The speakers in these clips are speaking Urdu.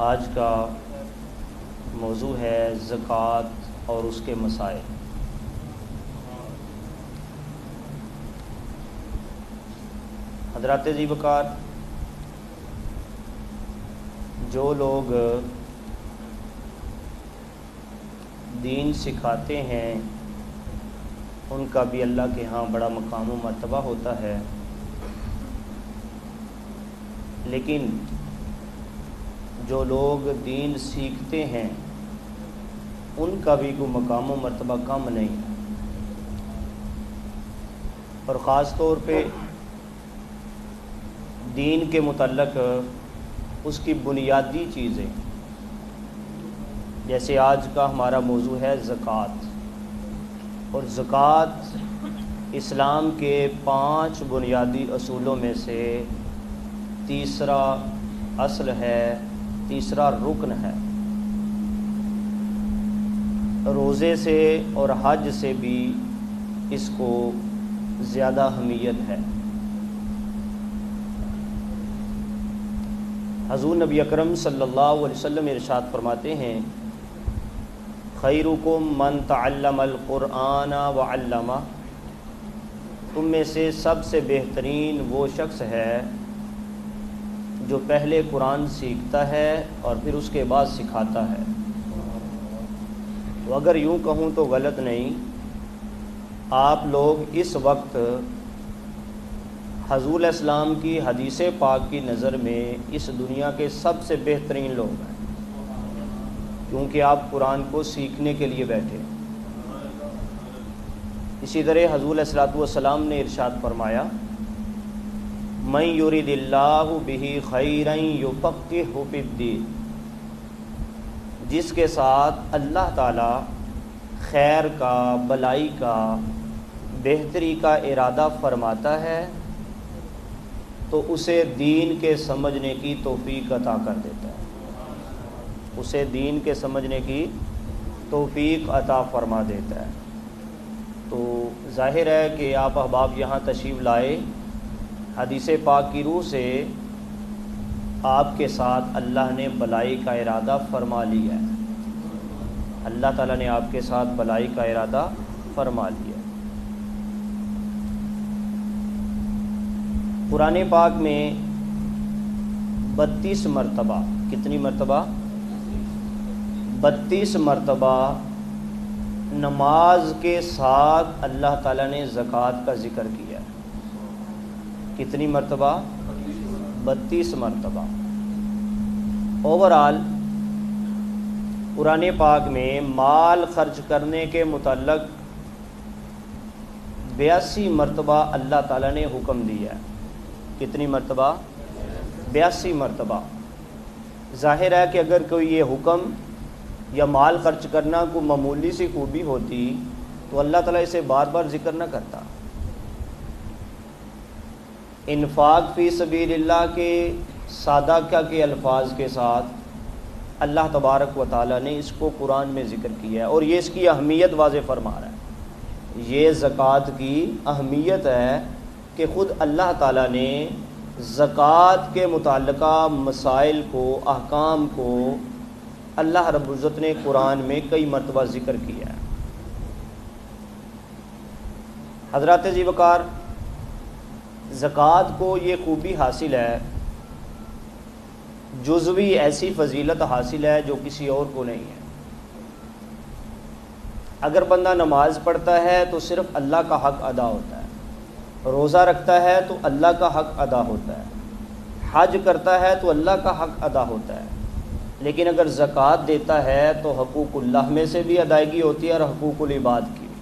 آج کا موضوع ہے زکوٰۃ اور اس کے مسائل۔ حضرات ذی وقار، جو لوگ دین سکھاتے ہیں ان کا بھی اللہ کے ہاں بڑا مقام و مرتبہ ہوتا ہے، لیکن جو لوگ دین سیکھتے ہیں ان کا بھی کوئی مقام و مرتبہ کم نہیں، اور خاص طور پہ دین کے متعلق اس کی بنیادی چیزیں، جیسے آج کا ہمارا موضوع ہے زکوٰۃ، اور زکوٰۃ اسلام کے 5 بنیادی اصولوں میں سے تیسرا اصل ہے، تیسرا رکن ہے۔ روزے سے اور حج سے بھی اس کو زیادہ اہمیت ہے۔ حضور نبی اکرم صلی اللہ علیہ وسلم ارشاد فرماتے ہیں، خیرکم من تعلم القرآن وعلمہ، تم میں سے سب سے بہترین وہ شخص ہے جو پہلے قرآن سیکھتا ہے اور پھر اس کے بعد سکھاتا ہے۔ تو اگر یوں کہوں تو غلط نہیں، آپ لوگ اس وقت حضور علیہ السلام کی حدیث پاک کی نظر میں اس دنیا کے سب سے بہترین لوگ ہیں، کیونکہ آپ قرآن کو سیکھنے کے لیے بیٹھے۔ اسی طرح حضور علیہ السلام نے ارشاد فرمایا، من یرید اللہ بہ خیرا یفقہہ فی الدین، جس کے ساتھ اللہ تعالی خیر کا، بلائی کا، بہتری کا ارادہ فرماتا ہے تو اسے دین کے سمجھنے کی توفیق عطا کر دیتا ہے، اسے دین کے سمجھنے کی توفیق عطا فرما دیتا ہے۔ تو ظاہر ہے کہ آپ احباب یہاں تشریف لائے، حدیث پاک کی روح سے آپ کے ساتھ اللہ نے بلائی کا ارادہ فرما لیا ہے، اللہ تعالیٰ نے آپ کے ساتھ بلائی کا ارادہ فرما لیا ہے۔ قرآن پاک میں 32 مرتبہ، کتنی مرتبہ؟ 32 مرتبہ نماز کے ساتھ اللہ تعالیٰ نے زکوٰۃ کا ذکر کیا ہے۔ کتنی مرتبہ؟ 32 مرتبہ۔ اوورآل قرآن پاک میں مال خرچ کرنے کے متعلق 82 مرتبہ اللہ تعالیٰ نے حکم دیا ہے۔ کتنی مرتبہ؟ 82 مرتبہ۔ ظاہر ہے کہ اگر کوئی یہ حکم یا مال خرچ کرنا کوئی معمولی سی خوبی ہوتی تو اللہ تعالیٰ اسے بار بار ذکر نہ کرتا۔ انفاق فی سبیل اللہ کے سادہ کے الفاظ کے ساتھ اللہ تبارک و تعالیٰ نے اس کو قرآن میں ذکر کیا ہے، اور یہ اس کی اہمیت واضح فرما رہا ہے۔ یہ زکوٰۃ کی اہمیت ہے کہ خود اللہ تعالیٰ نے زکوٰۃ کے متعلقہ مسائل کو، احکام کو اللہ رب العزت نے قرآن میں کئی مرتبہ ذکر کیا ہے۔ حضرات ذی وقار، زکوٰۃ کو یہ خوبی حاصل ہے، جزوی ایسی فضیلت حاصل ہے جو کسی اور کو نہیں ہے۔ اگر بندہ نماز پڑھتا ہے تو صرف اللہ کا حق ادا ہوتا ہے، روزہ رکھتا ہے تو اللہ کا حق ادا ہوتا ہے، حج کرتا ہے تو اللہ کا حق ادا ہوتا ہے، لیکن اگر زکوٰۃ دیتا ہے تو حقوق اللہ میں سے بھی ادائیگی ہوتی ہے اور حقوق العباد کی بھی،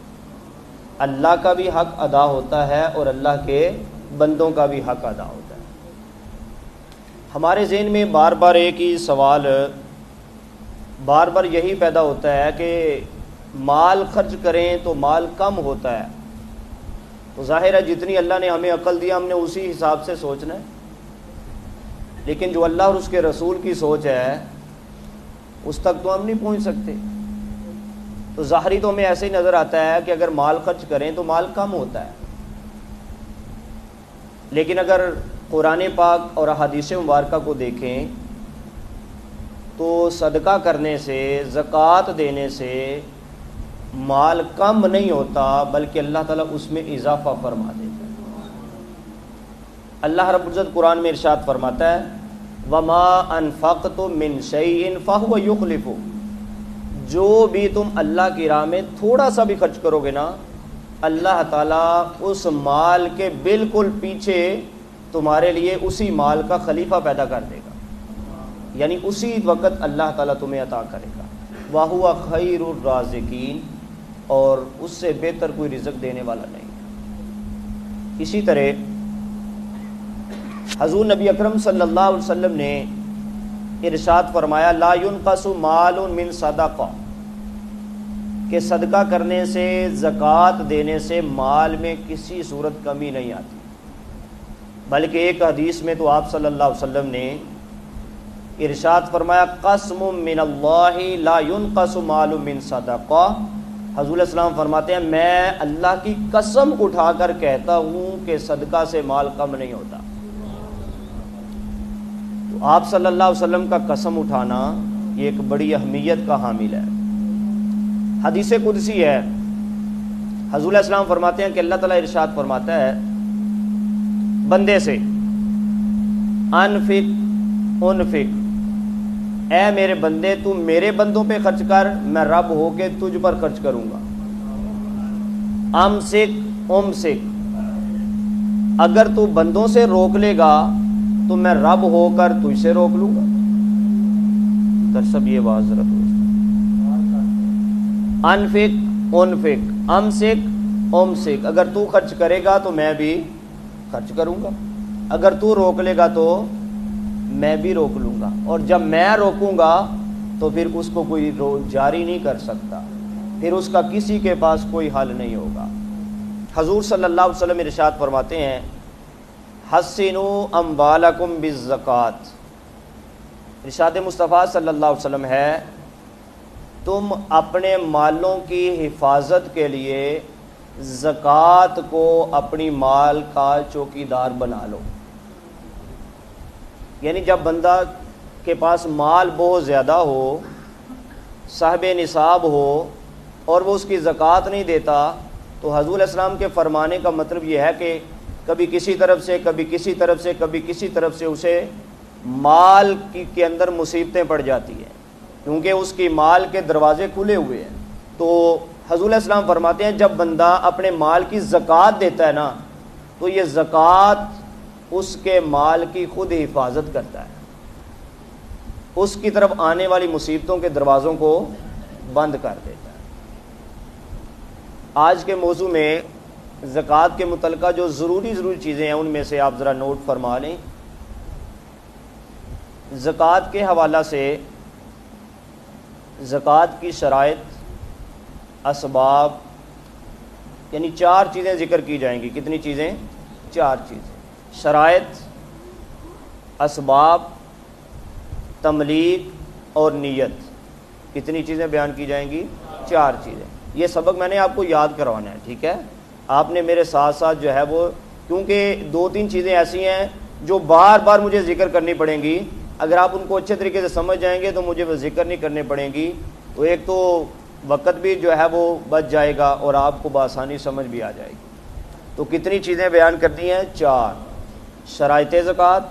اللہ کا بھی حق ادا ہوتا ہے اور اللہ کے بندوں کا بھی حق ادا ہوتا ہے۔ ہمارے ذہن میں بار بار ایک ہی سوال بار بار یہی پیدا ہوتا ہے کہ مال خرچ کریں تو مال کم ہوتا ہے۔ تو ظاہر ہے جتنی اللہ نے ہمیں عقل دیا ہم نے اسی حساب سے سوچنا ہے، لیکن جو اللہ اور اس کے رسول کی سوچ ہے اس تک تو ہم نہیں پہنچ سکتے۔ تو ظاہری تو ہمیں ایسے ہی نظر آتا ہے کہ اگر مال خرچ کریں تو مال کم ہوتا ہے، لیکن اگر قرآن پاک اور احادیث مبارکہ کو دیکھیں تو صدقہ کرنے سے، زکوٰۃ دینے سے مال کم نہیں ہوتا، بلکہ اللہ تعالیٰ اس میں اضافہ فرما دیتا ہے۔ اللہ رب العزت قرآن میں ارشاد فرماتا ہے وَمَا أَنفَقْتُم مِّن شَيْءٍ فَهُوَ يُخْلِفُهُ، جو بھی تم اللہ کی راہ میں تھوڑا سا بھی خرچ کرو گے نا، اللہ تعالیٰ اس مال کے بالکل پیچھے تمہارے لیے اسی مال کا خلیفہ پیدا کر دے گا، یعنی اسی وقت اللہ تعالیٰ تمہیں عطا کرے گا۔ وَهُوَ خَيْرُ الرَّازِقِينَ، اور اس سے بہتر کوئی رزق دینے والا نہیں۔ اسی طرح حضور نبی اکرم صلی اللہ علیہ وسلم نے ارشاد فرمایا لا ينقص مال من صدقہ، کہ صدقہ کرنے سے، زکوٰۃ دینے سے مال میں کسی صورت کمی نہیں آتی، بلکہ ایک حدیث میں تو آپ صلی اللہ علیہ وسلم نے ارشاد فرمایا قسم من اللہ لا ينقص مال من صدقہ، حضور علیہ السلام فرماتے ہیں میں اللہ کی قسم اٹھا کر کہتا ہوں کہ صدقہ سے مال کم نہیں ہوتا۔ تو آپ صلی اللہ علیہ وسلم کا قسم اٹھانا یہ ایک بڑی اہمیت کا حامل ہے۔ حدیث قدسی ہے، حضور علیہ السلام فرماتے ہیں کہ اللہ تعالیٰ ارشاد فرماتا ہے بندے سے انفق، اے میرے بندے تو میرے بندوں پہ خرچ کر، میں رب ہو کے تجھ پر خرچ کروں گا۔ امسک، اگر تو بندوں سے روک لے گا تو میں رب ہو کر تجھ سے روک لوں گا۔ در سب یہ بات ضرورت انفق، امسک، اگر تو خرچ کرے گا تو میں بھی خرچ کروں گا، اگر تو روک لے گا تو میں بھی روک لوں گا، اور جب میں روکوں گا تو پھر اس کو کوئی جاری نہیں کر سکتا، پھر اس کا کسی کے پاس کوئی حل نہیں ہوگا۔ حضور صلی اللہ علیہ وسلم ارشاد فرماتے ہیں حسنوا اموالکم بالزکوٰۃ، ارشاد مصطفیٰ صلی اللہ علیہ وسلم ہے تم اپنے مالوں کی حفاظت کے لیے زکوٰۃ کو اپنی مال کا چوکیدار بنا لو۔ یعنی جب بندہ کے پاس مال بہت زیادہ ہو، صاحب نصاب ہو، اور وہ اس کی زکوٰۃ نہیں دیتا، تو حضور علیہ السلام کے فرمانے کا مطلب یہ ہے کہ کبھی کسی طرف سے، کبھی کسی طرف سے، کبھی کسی طرف سے اسے مال کے اندر مصیبتیں پڑ جاتی ہیں، کیونکہ اس کی مال کے دروازے کھلے ہوئے ہیں۔ تو حضور علیہ السلام فرماتے ہیں جب بندہ اپنے مال کی زکوٰۃ دیتا ہے نا، تو یہ زکوٰۃ اس کے مال کی خود حفاظت کرتا ہے، اس کی طرف آنے والی مصیبتوں کے دروازوں کو بند کر دیتا ہے۔ آج کے موضوع میں زکوٰۃ کے متعلقہ جو ضروری چیزیں ہیں ان میں سے آپ ذرا نوٹ فرما لیں۔ زکوٰۃ کے حوالہ سے زکوٰۃ کی شرائط، اسباب، یعنی 4 چیزیں ذکر کی جائیں گی۔ کتنی چیزیں؟ 4 چیزیں، شرائط، اسباب، تملیک اور نیت۔ کتنی چیزیں بیان کی جائیں گی؟ 4 چیزیں۔ یہ سبق میں نے آپ کو یاد کروانا ہے، ٹھیک ہے؟ آپ نے میرے ساتھ ساتھ جو ہے وہ، کیونکہ 2-3 چیزیں ایسی ہیں جو بار بار مجھے ذکر کرنی پڑیں گی، اگر آپ ان کو اچھے طریقے سے سمجھ جائیں گے تو مجھے وہ ذکر نہیں کرنے پڑیں گی، تو ایک تو وقت بھی جو ہے وہ بچ جائے گا اور آپ کو بآسانی سمجھ بھی آ جائے گی۔ تو کتنی چیزیں بیان کرتی ہیں؟ 4، شرائط زکوٰۃ،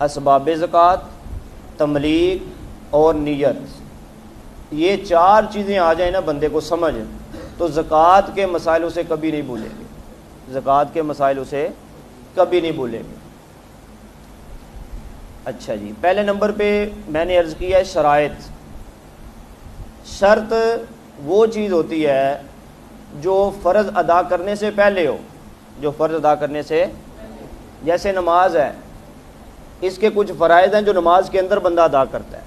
اسباب زکوٰۃ، تملیک اور نیت۔ یہ 4 چیزیں آ جائیں نا بندے کو سمجھ، تو زکوٰۃ کے مسائل اسے کبھی نہیں بھولیں گے، زکوٰۃ کے مسائل اسے کبھی نہیں بھولیں گے۔ اچھا جی، پہلے نمبر پہ میں نے عرض کیا ہے شرائط۔ شرط وہ چیز ہوتی ہے جو فرض ادا کرنے سے پہلے ہو، جو فرض ادا کرنے سے، جیسے نماز ہے، اس کے کچھ فرائض ہیں جو نماز کے اندر بندہ ادا کرتا ہے،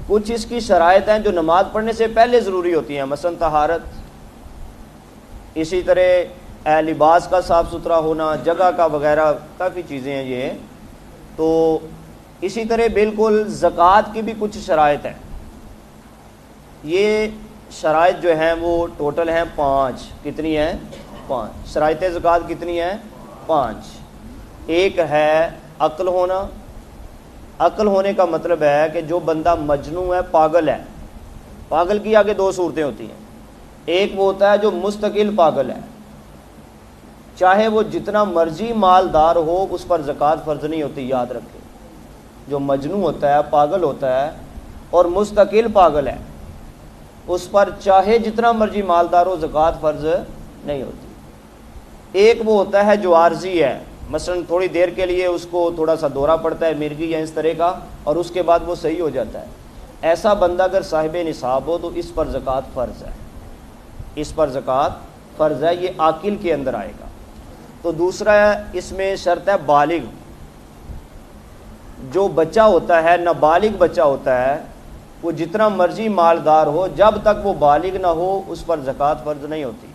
کچھ اس کی شرائط ہیں جو نماز پڑھنے سے پہلے ضروری ہوتی ہیں، مثلا طہارت، اسی طرح لباس کا صاف ستھرا ہونا، جگہ کا وغیرہ، کافی چیزیں ہیں یہ۔ تو اسی طرح بالکل زکوٰۃ کی بھی کچھ شرائط ہیں۔ یہ شرائط جو ہیں وہ ٹوٹل ہیں 5۔ کتنی ہیں؟ 5 شرائط زکوٰۃ کتنی ہیں؟ 5۔ ایک ہے عقل ہونا، عقل ہونے کا مطلب ہے کہ جو بندہ مجنون ہے، پاگل ہے، پاگل کی آگے دو صورتیں ہوتی ہیں، ایک وہ ہوتا ہے جو مستقل پاگل ہے، چاہے وہ جتنا مرضی مالدار ہو اس پر زکوٰۃ فرض نہیں ہوتی، یاد رکھے۔ جو مجنون ہوتا ہے، پاگل ہوتا ہے اور مستقل پاگل ہے، اس پر چاہے جتنا مرضی مالدار ہو زکوٰۃ فرض نہیں ہوتی۔ ایک وہ ہوتا ہے جو عارضی ہے، مثلا تھوڑی دیر کے لیے اس کو تھوڑا سا دورہ پڑتا ہے، مرگی یا اس طرح کا، اور اس کے بعد وہ صحیح ہو جاتا ہے۔ ایسا بندہ اگر صاحب نصاب ہو تو اس پر زکوٰۃ فرض ہے، اس پر زکوٰۃ فرض ہے، یہ عاقل کے اندر آئے گا۔ تو دوسرا اس میں شرط ہے بالغ۔ جو بچہ ہوتا ہے، نابالغ بچہ ہوتا ہے، وہ جتنا مرضی مالدار ہو، جب تک وہ بالغ نہ ہو اس پر زکوٰۃ فرض نہیں ہوتی۔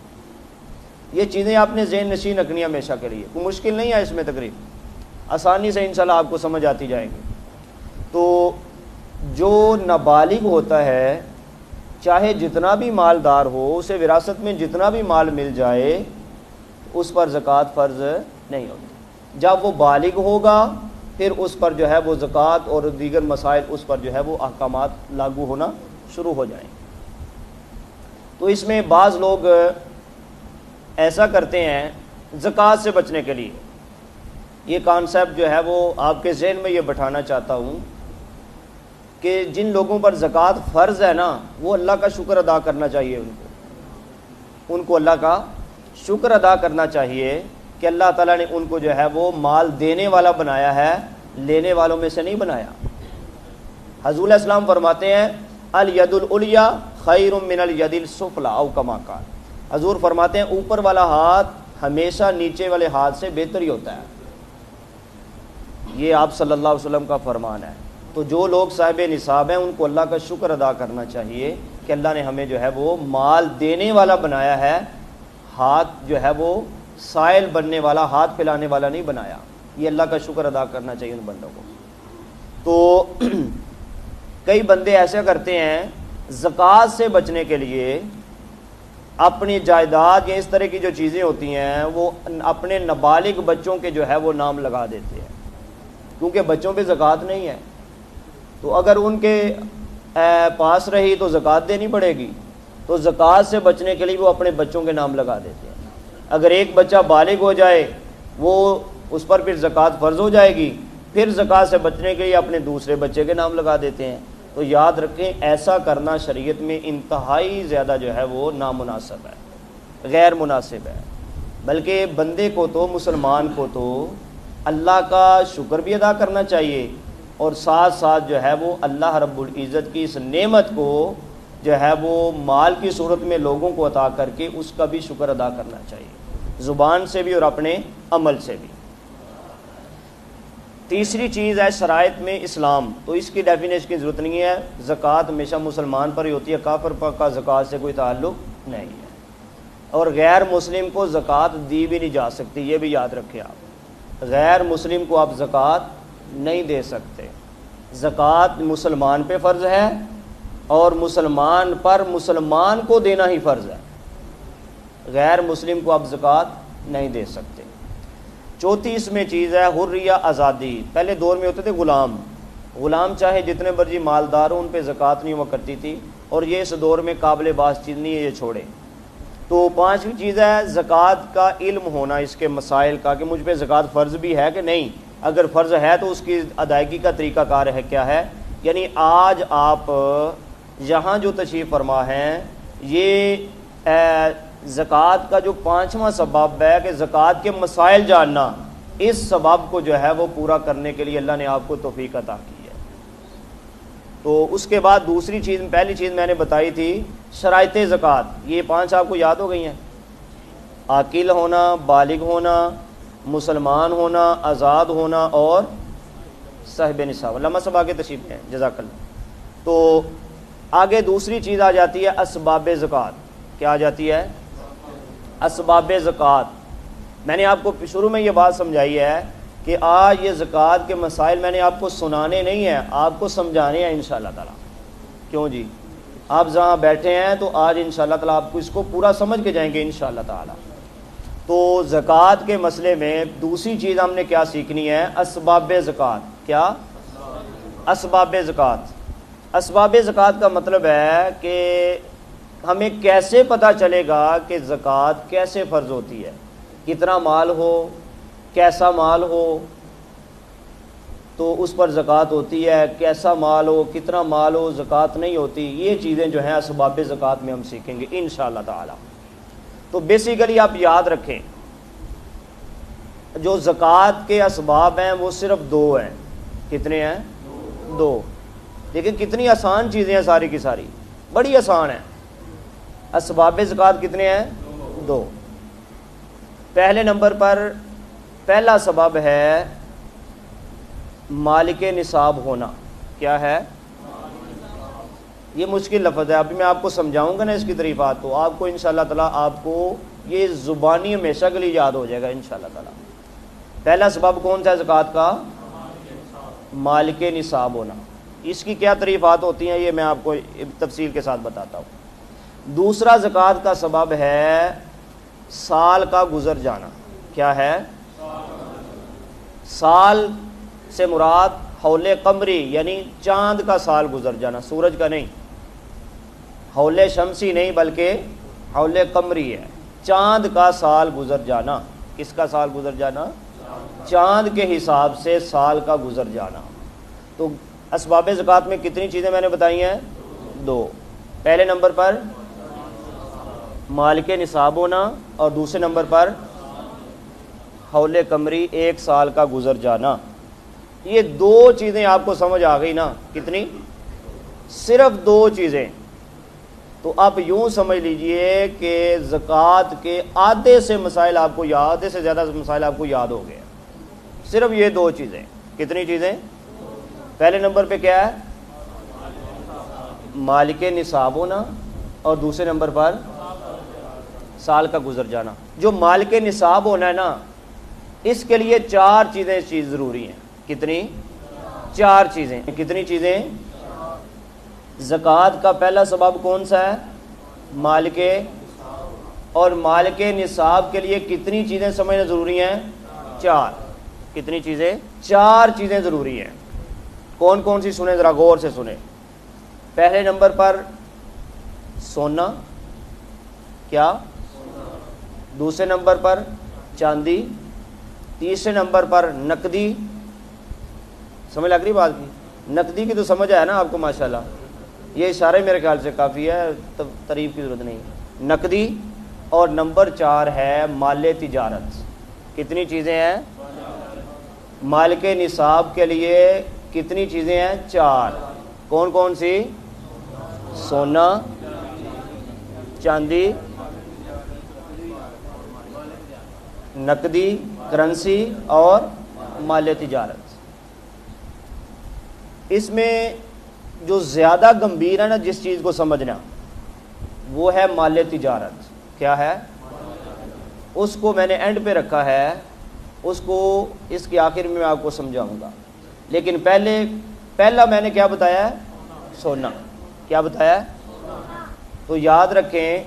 یہ چیزیں آپ نے ذہن نشین رکھنی ہمیشہ کے لیے، کوئی مشکل نہیں ہے اس میں، تقریب آسانی سے انشاءاللہ آپ کو سمجھ آتی جائیں گی۔ تو جو نابالغ ہوتا ہے، چاہے جتنا بھی مالدار ہو، اسے وراثت میں جتنا بھی مال مل جائے، اس پر زکوٰۃ فرض نہیں ہوتی۔ جب وہ بالغ ہوگا پھر اس پر جو ہے وہ زکوٰۃ اور دیگر مسائل، اس پر جو ہے وہ احکامات لاگو ہونا شروع ہو جائیں۔ تو اس میں بعض لوگ ایسا کرتے ہیں زکوٰۃ سے بچنے کے لیے، یہ کانسیپٹ جو ہے وہ آپ کے ذہن میں یہ بٹھانا چاہتا ہوں کہ جن لوگوں پر زکوٰۃ فرض ہے نا، وہ اللہ کا شکر ادا کرنا چاہیے، ان کو اللہ کا شکر ادا کرنا چاہیے کہ اللہ تعالیٰ نے ان کو جو ہے وہ مال دینے والا بنایا ہے، لینے والوں میں سے نہیں بنایا۔ حضور علیہ السلام فرماتے ہیں الید العلیٰ خیر من الید السفلیٰ او کما قال۔ حضور فرماتے ہیں اوپر والا ہاتھ ہمیشہ نیچے والے ہاتھ سے بہتر ہی ہوتا ہے، یہ آپ صلی اللہ علیہ وسلم کا فرمان ہے۔ تو جو لوگ صاحب نصاب ہیں ان کو اللہ کا شکر ادا کرنا چاہیے کہ اللہ نے ہمیں جو ہے وہ مال دینے والا بنایا ہے، ہاتھ جو ہے وہ سائل بننے والا، ہاتھ پھیلانے والا نہیں بنایا۔ یہ اللہ کا شکر ادا کرنا چاہیے ان بندوں کو۔ تو کئی بندے ایسے کرتے ہیں زکوٰۃ سے بچنے کے لیے اپنی جائیداد یا اس طرح کی جو چیزیں ہوتی ہیں وہ اپنے نابالغ بچوں کے جو ہے وہ نام لگا دیتے ہیں، کیونکہ بچوں پہ زکوٰۃ نہیں ہے، تو اگر ان کے پاس رہی تو زکوٰۃ دینی پڑے گی، تو زکوٰۃ سے بچنے کے لیے وہ اپنے بچوں کے نام لگا دیتے ہیں۔ اگر ایک بچہ بالغ ہو جائے وہ اس پر پھر زکوٰۃ فرض ہو جائے گی، پھر زکوٰۃ سے بچنے کے لیے اپنے دوسرے بچے کے نام لگا دیتے ہیں۔ تو یاد رکھیں ایسا کرنا شریعت میں انتہائی زیادہ جو ہے وہ نامناسب ہے، غیر مناسب ہے۔ بلکہ بندے کو تو، مسلمان کو تو اللہ کا شکر بھی ادا کرنا چاہیے، اور ساتھ ساتھ جو ہے وہ اللہ رب العزت کی اس نعمت کو جو ہے وہ مال کی صورت میں لوگوں کو عطا کر کے اس کا بھی شکر ادا کرنا چاہیے، زبان سے بھی اور اپنے عمل سے بھی۔ تیسری چیز ہے شرائط میں اسلام، تو اس کی ڈیفینیشن کی ضرورت نہیں ہے، زکوٰۃ ہمیشہ مسلمان پر ہی ہوتی ہے، کافر پر کا زکوٰۃ سے کوئی تعلق نہیں ہے، اور غیر مسلم کو زکوٰۃ دی بھی نہیں جا سکتی، یہ بھی یاد رکھیں آپ، غیر مسلم کو آپ زکوٰۃ نہیں دے سکتے۔ زکوٰۃ مسلمان پہ فرض ہے، اور مسلمان پر مسلمان کو دینا ہی فرض ہے، غیر مسلم کو آپ زکوٰۃ نہیں دے سکتے۔ چوتھی اس میں چیز ہے حریہ، آزادی۔ پہلے دور میں ہوتے تھے غلام، غلام چاہے جتنے مرضی مالدار ہوں ان پہ زکوٰۃ نہیں ہوا کرتی تھی، اور یہ اس دور میں قابل باس چیز نہیں ہے، یہ چھوڑے۔ تو پانچویں چیز ہے زکوٰۃ کا علم ہونا، اس کے مسائل کا، کہ مجھ پہ زکوٰۃ فرض بھی ہے کہ نہیں، اگر فرض ہے تو اس کی ادائیگی کا طریقہ کار ہے کیا ہے۔ یعنی آج آپ یہاں جو تشریف فرما ہیں، یہ زکوٰۃ کا جو پانچواں سبب ہے کہ زکوٰۃ کے مسائل جاننا، اس سبب کو جو ہے وہ پورا کرنے کے لیے اللہ نے آپ کو توفیق عطا کی ہے۔ تو اس کے بعد دوسری چیز، پہلی چیز میں نے بتائی تھی شرائط زکوٰۃ، یہ پانچ آپ کو یاد ہو گئی ہیں، عاقل ہونا، بالغ ہونا، مسلمان ہونا، آزاد ہونا، اور صاحب نصاب۔ علامہ صاحب آگے تشریف ہیں، جزاک اللہ۔ تو آگے دوسری چیز آ جاتی ہے اسباب زکوٰۃ۔ کیا آ جاتی ہے؟ اسباب زکوٰۃ۔ میں نے آپ کو شروع میں یہ بات سمجھائی ہے کہ آج یہ زکوٰۃ کے مسائل میں نے آپ کو سنانے نہیں ہیں، آپ کو سمجھانے ہیں انشاءاللہ تعالیٰ۔ کیوں جی؟ آپ جہاں بیٹھے ہیں تو آج انشاءاللہ تعالیٰ آپ کو اس کو پورا سمجھ کے جائیں گے انشاءاللہ تعالیٰ۔ تو زکوٰۃ کے مسئلے میں دوسری چیز ہم نے کیا سیکھنی ہے؟ اسباب زکوٰۃ۔ کیا؟ اسباب زکوٰۃ. اسباب زکوٰۃ کا مطلب ہے کہ ہمیں کیسے پتہ چلے گا کہ زکوٰۃ کیسے فرض ہوتی ہے, کتنا مال ہو, کیسا مال ہو تو اس پر زکوٰۃ ہوتی ہے, کیسا مال ہو, کتنا مال ہو زکوٰۃ نہیں ہوتی. یہ چیزیں جو ہیں اسباب زکوٰۃ میں ہم سیکھیں گے انشاءاللہ تعالی. تو بیسیکلی آپ یاد رکھیں جو زکوٰۃ کے اسباب ہیں وہ صرف دو ہیں. کتنے ہیں؟ دو. لیکن کتنی آسان چیزیں ہیں ساری کی ساری, بڑی آسان ہیں. اسباب زکوٰۃ کتنے ہیں؟ دو. پہلے نمبر پر پہلا سبب ہے مالک نصاب ہونا. کیا ہے؟ یہ مشکل لفظ ہے, ابھی میں آپ کو سمجھاؤں گا نا اس کی تعریفات تو آپ کو انشاءاللہ تعالی آپ کو یہ زبانی ہمیشہ کے لیے یاد ہو جائے گا انشاءاللہ تعالی. پہلا سبب کون سا ہے زکوٰۃ کا؟ مالک نصاب ہونا. اس کی کیا تعریفات ہوتی ہیں یہ میں آپ کو تفصیل کے ساتھ بتاتا ہوں. دوسرا زکوٰۃ کا سبب ہے سال کا گزر جانا. کیا ہے؟ سال سے مراد حول قمری یعنی چاند کا سال گزر جانا, سورج کا نہیں. حول شمسی نہیں بلکہ حول قمری ہے, چاند کا سال گزر جانا. کس کا سال گزر جانا؟ چاند کے حساب سے سال کا گزر جانا. تو اسباب زکوٰۃ میں کتنی چیزیں میں نے بتائی ہیں؟ دو. پہلے نمبر پر مالک نصاب ہونا اور دوسرے نمبر پر حول قمری ایک سال کا گزر جانا. یہ دو چیزیں آپ کو سمجھ آ گئی نا. کتنی؟ صرف دو چیزیں. تو آپ یوں سمجھ لیجئے کہ زکوٰۃ کے آدھے سے مسائل آپ کو یاد, آدھے سے زیادہ مسائل آپ کو یاد ہو گئے. صرف یہ دو چیزیں. کتنی چیزیں؟ پہلے نمبر پہ کیا ہے؟ مالک نصاب ہونا اور دوسرے نمبر پر سال کا گزر جانا. جو مالک نصاب ہونا ہے نا اس کے لیے چار چیزیں ضروری ہیں. کتنی؟ چار چیزیں. کتنی چیزیں؟ زکوٰۃ کا پہلا سبب کون سا ہے؟ مالک. اور مالک نصاب کے لیے کتنی چیزیں سمجھنا ضروری ہیں؟ چار. کتنی چیزیں؟ چار چیزیں ضروری ہیں. کون کون سی سنیں ذرا غور سے سنیں. پہلے نمبر پر سونا. کیا؟ دوسرے نمبر پر چاندی. تیسرے نمبر پر نقدی. سمجھ لگ رہی بات کی؟ نقدی کی تو سمجھ آیا نا آپ کو ماشاءاللہ. یہ اشارے میرے خیال سے کافی ہے, تعریف کی ضرورت نہیں. نقدی. اور نمبر چار ہے مال تجارت. کتنی چیزیں ہیں؟ مالک نصاب کے لیے کتنی چیزیں ہیں؟ چار. کون کون سی؟ سونا, چاندی, نقدی کرنسی اور مال تجارت. اس میں جو زیادہ گمبھیر ہے نا جس چیز کو سمجھنا وہ ہے مال تجارت. کیا ہے؟ اس کو میں نے اینڈ پہ رکھا ہے, اس کو اس کے آخر میں آپ کو سمجھاؤں گا. لیکن پہلا میں نے کیا بتایا ہے؟ سونا. کیا بتایا ہے؟ تو یاد رکھیں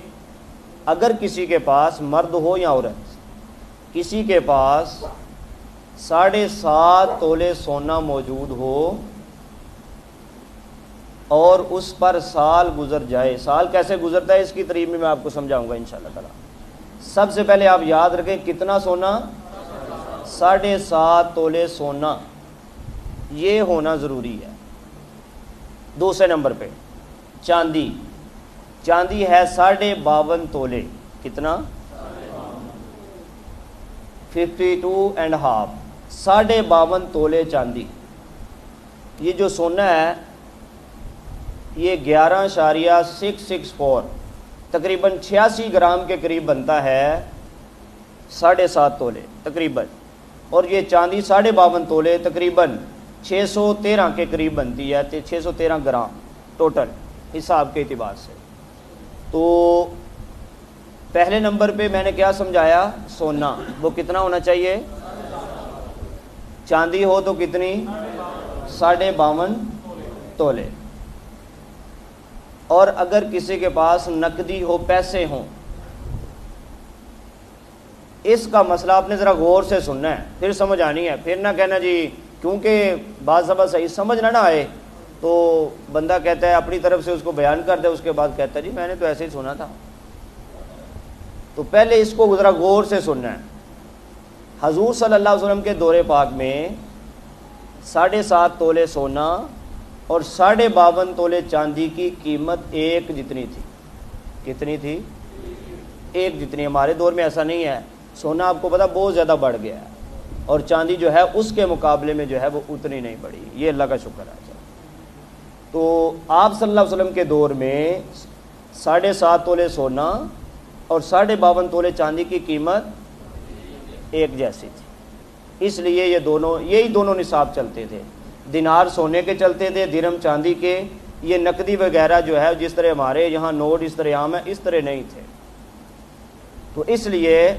اگر کسی کے پاس مرد ہو یا عورت کسی کے پاس 7.5 تولے سونا موجود ہو اور اس پر سال گزر جائے. سال کیسے گزرتا ہے اس کی تعریف میں آپ کو سمجھاؤں گا انشاءاللہ تعالی. سب سے پہلے آپ یاد رکھیں کتنا سونا؟ 7.5 تولے سونا, یہ ہونا ضروری ہے. دوسرے نمبر پہ چاندی. چاندی ہے 52.5 تولے. کتنا؟ 52.5. 52.5 تولے چاندی. یہ جو سونا ہے یہ 11.664 تقریباً 86 گرام کے قریب بنتا ہے. 7.5 تولے تقریباً. اور یہ چاندی 52.5 تولے تقریباً 613 کے قریب بنتی ہے. 613 گرام ٹوٹل حساب کے اعتبار سے. تو پہلے نمبر پہ میں نے کیا سمجھایا؟ سونا. وہ کتنا ہونا چاہیے؟ چاندی ہو تو کتنی؟ 52.5 تولے. اور اگر کسی کے پاس نقدی ہو, پیسے ہوں, اس کا مسئلہ آپ نے ذرا غور سے سننا ہے, پھر سمجھ آنی ہے. پھر نہ کہنا جی کیونکہ بعض دفعہ صحیح سمجھ نہ آئے تو بندہ کہتا ہے اپنی طرف سے اس کو بیان کر دے، اس کے بعد کہتا ہے جی میں نے تو ایسے ہی سنا تھا۔ تو پہلے اس کو ذرا غور سے سننا ہے۔ حضور صلی اللہ علیہ وسلم کے دور پاک میں 7.5 تولے سونا اور 52.5 تولے چاندی کی قیمت ایک جتنی تھی۔ کتنی تھی؟ ایک جتنی۔ ہمارے دور میں ایسا نہیں ہے، سونا آپ کو پتا بہت زیادہ بڑھ گیا ہے، اور چاندی جو ہے اس کے مقابلے میں جو ہے وہ اتنی نہیں بڑھی۔ یہ اللہ کا شکر ہے۔ تو آپ صلی اللہ علیہ وسلم کے دور میں 7.5 تولے سونا اور 52.5 تولے چاندی کی قیمت ایک جیسی تھی، اس لیے یہی دونوں نصاب چلتے تھے۔ دینار سونے کے چلتے تھے، درہم چاندی کے۔ یہ نقدی وغیرہ جو ہے جس طرح ہمارے یہاں نوٹ اس طرح عام ہے، اس طرح نہیں تھے۔ تو اس لیے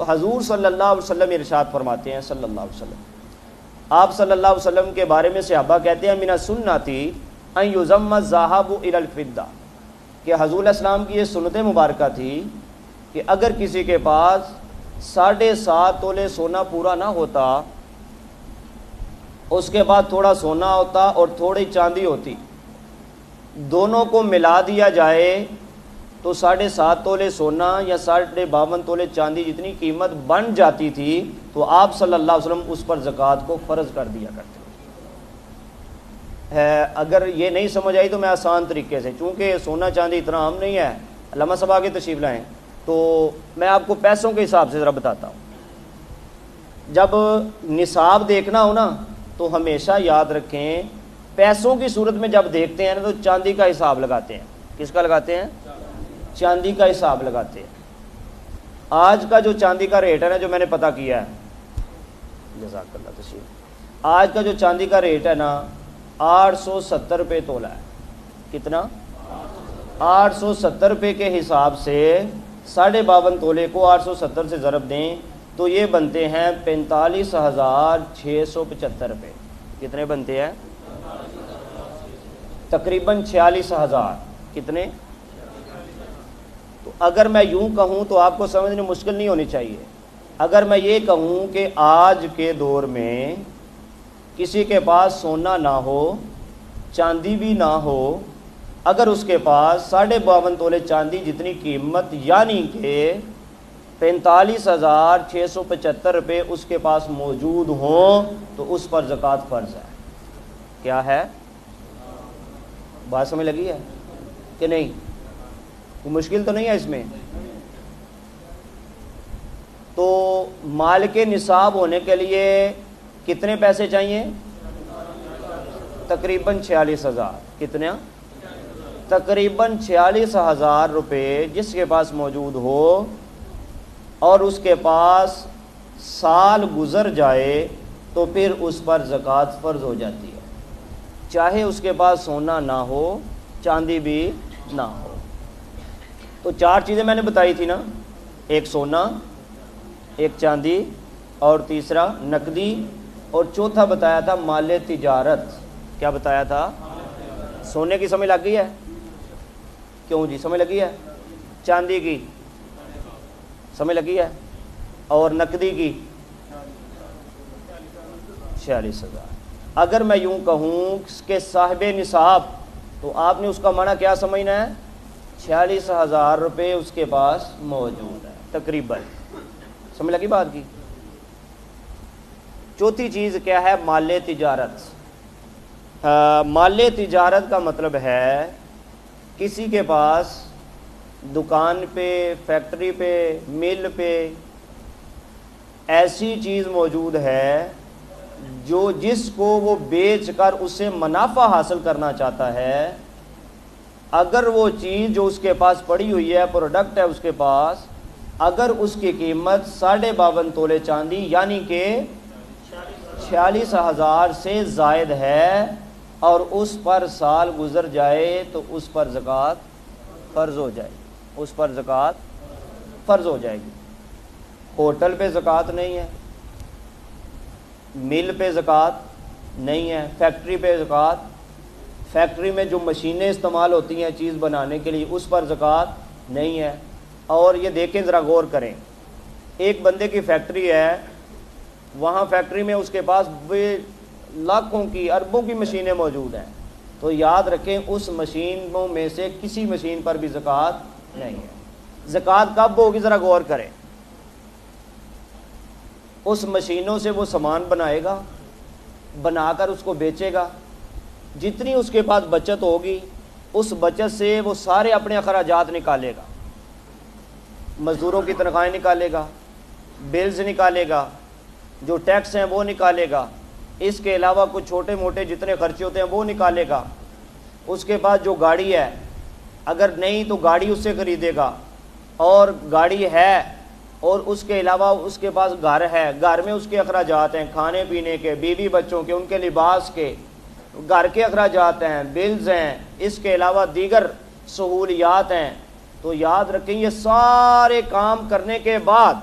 حضور صلی اللہ علیہ وسلم ارشاد فرماتے ہیں صلی اللہ علیہ وسلم، آپ صلی اللہ علیہ وسلم کے بارے میں صحابہ کہتے ہیں من السنتی ان یضم الذهب الى الفضہ، کہ حضور علیہ السلام کی یہ سنت مبارکہ تھی کہ اگر کسی کے پاس 7.5 تولے سونا پورا نہ ہوتا، اس کے بعد تھوڑا سونا ہوتا اور تھوڑی چاندی ہوتی، دونوں کو ملا دیا جائے تو 7.5 تولے سونا یا 52.5 تولے چاندی جتنی قیمت بن جاتی تھی، تو آپ صلی اللہ علیہ وسلم اس پر زکوٰۃ کو فرض کر دیا کرتے ہیں۔ اگر یہ نہیں سمجھ آئی تو میں آسان طریقے سے، چونکہ سونا چاندی اتنا عام نہیں ہے، علامہ صاحب آگے تشریف لائیں، تو میں آپ کو پیسوں کے حساب سے ذرا بتاتا ہوں۔ جب نصاب دیکھنا ہو نا تو ہمیشہ یاد رکھیں، پیسوں کی صورت میں جب دیکھتے ہیں نا تو چاندی کا حساب لگاتے ہیں۔ کس کا لگاتے ہیں؟ چاندی کا حساب لگاتے ہیں۔ آج کا جو چاندی کا ریٹ ہے نا، جو میں نے پتہ کیا ہے، جزاک اللہ تشریف، آج کا جو چاندی کا ریٹ ہے نا 870 روپے تولہ ہے۔ کتنا؟ 870 روپے کے حساب سے 52.5 تولے کو 870 سے ضرب دیں تو یہ بنتے ہیں 45,675 روپے۔ کتنے بنتے ہیں؟ تقریباً 46,000۔ کتنے؟ تو اگر میں یوں کہوں تو آپ کو سمجھنے مشکل نہیں ہونی چاہیے۔ اگر میں یہ کہوں کہ آج کے دور میں کسی کے پاس سونا نہ ہو، چاندی بھی نہ ہو، اگر اس کے پاس 52.5 تولے چاندی جتنی قیمت یعنی کہ 45,675 روپے اس کے پاس موجود ہوں تو اس پر زکوٰۃ فرض ہے۔ کیا ہے؟ بات سمجھ لگی ہے کہ نہیں؟ کوئی مشکل تو نہیں ہے اس میں؟ تو مال کے نصاب ہونے کے لیے کتنے پیسے چاہیے؟ تقریباً 46,000۔ کتنے؟ تقریباً 46,000 روپے جس کے پاس موجود ہو اور اس کے پاس سال گزر جائے تو پھر اس پر زکوٰۃ فرض ہو جاتی ہے، چاہے اس کے پاس سونا نہ ہو، چاندی بھی نہ ہو۔ تو 4 چیزیں میں نے بتائی تھی نا، ایک سونا، ایک چاندی، اور تیسرا نقدی، اور چوتھا بتایا تھا مال تجارت۔ کیا بتایا تھا؟ سونے کی سمجھ لگ گئی ہے؟ کیوں جی سمجھ لگی ہے؟ چاندی کی سمجھ لگی ہے؟ اور نقدی کی 46,000۔ اگر میں یوں کہوں کہ صاحب نصاب، تو آپ نے اس کا معنی کیا سمجھنا ہے؟ 46,000 روپے اس کے پاس موجود ہے تقریباً۔ سمجھ لگی بات کی؟ چوتھی چیز کیا ہے؟ مال تجارت۔ مال تجارت کا مطلب ہے کسی کے پاس دکان پہ، فیکٹری پہ، مل پہ ایسی چیز موجود ہے جس کو وہ بیچ کر اس سے منافع حاصل کرنا چاہتا ہے۔ اگر وہ چیز جو اس کے پاس پڑی ہوئی ہے، پروڈکٹ ہے اس کے پاس، اگر اس کی قیمت 52.5 تولے چاندی یعنی کہ 46,000 سے زائد ہے اور اس پر سال گزر جائے تو اس پر زکوٰۃ فرض ہو جائے گی، اس پر زکوٰۃ فرض ہو جائے گی۔ ہوٹل پہ زکوٰۃ نہیں ہے، مل پہ زکوٰۃ نہیں ہے، فیکٹری پہ زکوٰۃ، فیکٹری میں جو مشینیں استعمال ہوتی ہیں چیز بنانے کے لیے اس پر زکوٰۃ نہیں ہے۔ اور یہ دیکھیں ذرا غور کریں، ایک بندے کی فیکٹری ہے، وہاں فیکٹری میں اس کے پاس لاکھوں کی اربوں کی مشینیں موجود ہیں، تو یاد رکھیں اس مشینوں میں سے کسی مشین پر بھی زکوٰۃ نہیں ہے۔ زکوٰۃ کب ہوگی ذرا غور کریں۔ اس مشینوں سے وہ سامان بنائے گا، بنا کر اس کو بیچے گا، جتنی اس کے پاس بچت ہوگی اس بچت سے وہ سارے اپنے اخراجات نکالے گا، مزدوروں کی تنخواہیں نکالے گا، بلز نکالے گا، جو ٹیکس ہیں وہ نکالے گا، اس کے علاوہ کچھ چھوٹے موٹے جتنے خرچے ہوتے ہیں وہ نکالے گا۔ اس کے بعد جو گاڑی ہے، اگر نہیں تو گاڑی اس سے خریدے گا، اور گاڑی ہے اور اس کے علاوہ اس کے پاس گھر ہے، گھر میں اس کے اخراجات ہیں، کھانے پینے کے، بیوی بچوں کے، ان کے لباس کے، گھر کے اخراجات ہیں، بلز ہیں، اس کے علاوہ دیگر سہولیات ہیں۔ تو یاد رکھیں یہ سارے کام کرنے کے بعد،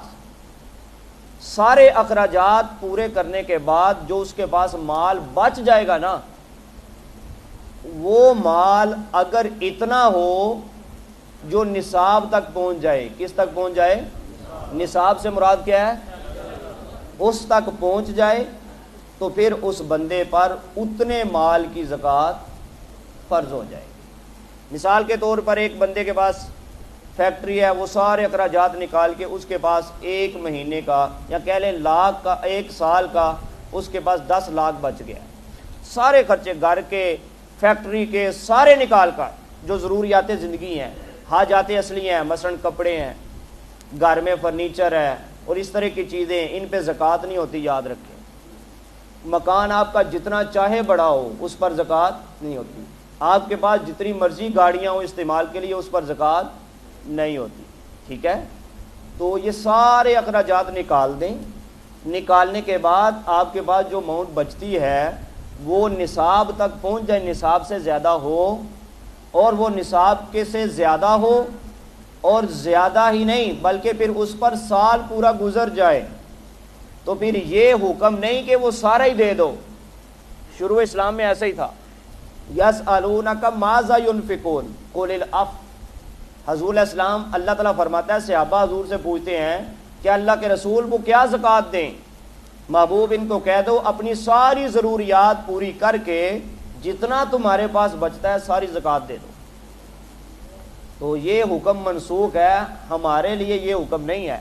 سارے اخراجات پورے کرنے کے بعد جو اس کے پاس مال بچ جائے گا نا، وہ مال اگر اتنا ہو جو نصاب تک پہنچ جائے، کس تک پہنچ جائے؟ نصاب سے مراد کیا ہے؟ اس تک پہنچ جائے تو پھر اس بندے پر اتنے مال کی زکوٰۃ فرض ہو جائے۔ مثال کے طور پر ایک بندے کے پاس فیکٹری ہے، وہ سارے اخراجات نکال کے اس کے پاس ایک مہینے کا یا کہہ لیں لاکھ کا، ایک سال کا اس کے پاس 10 لاکھ بچ گیا، سارے خرچے گھر کے، فیکٹری کے سارے نکال کر، جو ضروریات زندگی ہیں، حاجات اصلی ہیں، مثلا کپڑے ہیں، گھر میں فرنیچر ہے اور اس طرح کی چیزیں، ان پہ زکوٰۃ نہیں ہوتی، یاد رکھیں۔ مکان آپ کا جتنا چاہے بڑا ہو اس پر زکوٰۃ نہیں ہوتی، آپ کے پاس جتنی مرضی گاڑیاں ہوں استعمال کے لیے اس پر زکوٰۃ نہیں ہوتی، ٹھیک ہے؟ تو یہ سارے اخراجات نکال دیں، نکالنے کے بعد آپ کے پاس جو اماؤنٹ بچتی ہے وہ نصاب تک پہنچ جائے، نصاب سے زیادہ ہو، اور وہ نصاب کے سے زیادہ ہو، اور زیادہ ہی نہیں بلکہ پھر اس پر سال پورا گزر جائے، تو پھر یہ حکم نہیں کہ وہ سارا ہی دے دو۔ شروع اسلام میں ایسا ہی تھا، یسألونک ماذا ينفقون قل العفو۔ حضور علیہ السلام، اللہ تعالیٰ فرماتا ہے صحابہ حضور سے پوچھتے ہیں کہ اللہ کے رسول کو کیا زکوٰۃ دیں؟ محبوب ان کو کہہ دو اپنی ساری ضروریات پوری کر کے جتنا تمہارے پاس بچتا ہے ساری زکوٰۃ دے دو۔ تو یہ حکم منسوخ ہے، ہمارے لیے یہ حکم نہیں ہے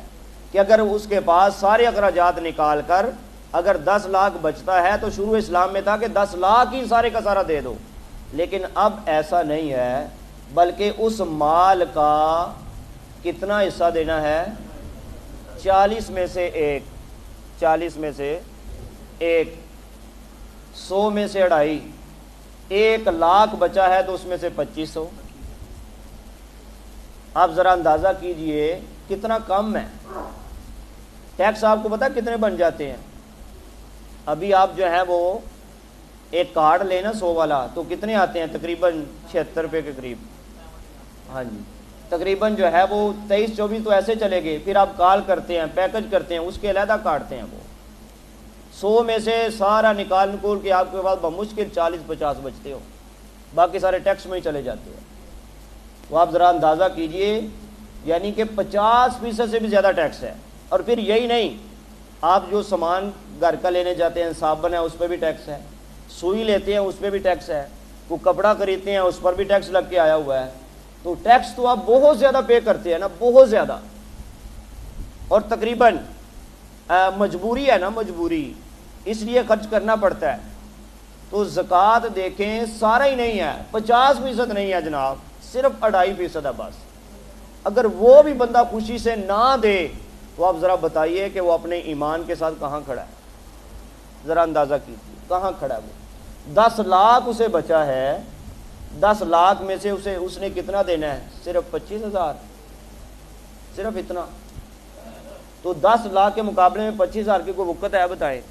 کہ اگر اس کے پاس سارے اخراجات نکال کر اگر 10 لاکھ بچتا ہے، تو شروع اسلام میں تھا کہ 10 لاکھ ہی سارے کا سارا دے دو، لیکن اب ایسا نہیں ہے، بلکہ اس مال کا کتنا حصہ دینا ہے؟ 40 میں سے ایک، 40 میں سے ایک، 100 میں سے 2.5، 1 لاکھ بچا ہے تو اس میں سے 2500۔ آپ ذرا اندازہ کیجئے کتنا کم ہے۔ ٹیکس آپ کو پتا کتنے بن جاتے ہیں؟ ابھی آپ جو ہے وہ ایک کارڈ لینا 100 والا تو کتنے آتے ہیں؟ تقریباً 76 روپے کے قریب، ہاں جی، تقریباً جو ہے وہ 23-24 تو ایسے چلے گئے، پھر آپ کال کرتے ہیں، پیکج کرتے ہیں، اس کے علیحدہ کاٹتے ہیں۔ وہ 100 میں سے سارا نکال کے آپ کے پاس بمشکل 40-50 بچتے ہو، باقی سارے ٹیکس میں ہی چلے جاتے ہیں۔ تو آپ ذرا اندازہ کیجئے، یعنی کہ 50% سے بھی زیادہ ٹیکس ہے۔ اور پھر یہی نہیں، آپ جو سامان گھر کا لینے جاتے ہیں، صابن ہے اس پہ بھی ٹیکس ہے، سوئی لیتے ہیں اس پہ بھی ٹیکس ہے، کوئی کپڑا خریدتے ہیں اس پر بھی ٹیکس لگ کے آیا ہوا ہے۔ تو ٹیکس تو آپ بہت زیادہ پے کرتے ہیں نا، بہت زیادہ، اور تقریباً مجبوری ہے نا، مجبوری، اس لیے خرچ کرنا پڑتا ہے۔ تو زکوٰۃ دیکھیں سارا ہی نہیں ہے، 50% نہیں ہے جناب، صرف 2.5% ہے بس۔ اگر وہ بھی بندہ خوشی سے نہ دے تو آپ ذرا بتائیے کہ وہ اپنے ایمان کے ساتھ کہاں کھڑا ہے؟ ذرا اندازہ کیجیے کہاں کھڑا ہے وہ۔ 10 لاکھ اسے بچا ہے، 10 لاکھ میں سے اس نے کتنا دینا ہے؟ صرف 25,000، صرف اتنا۔ تو 10 لاکھ کے مقابلے میں 25,000 کی کوئی وقت ہے؟ بتائیں۔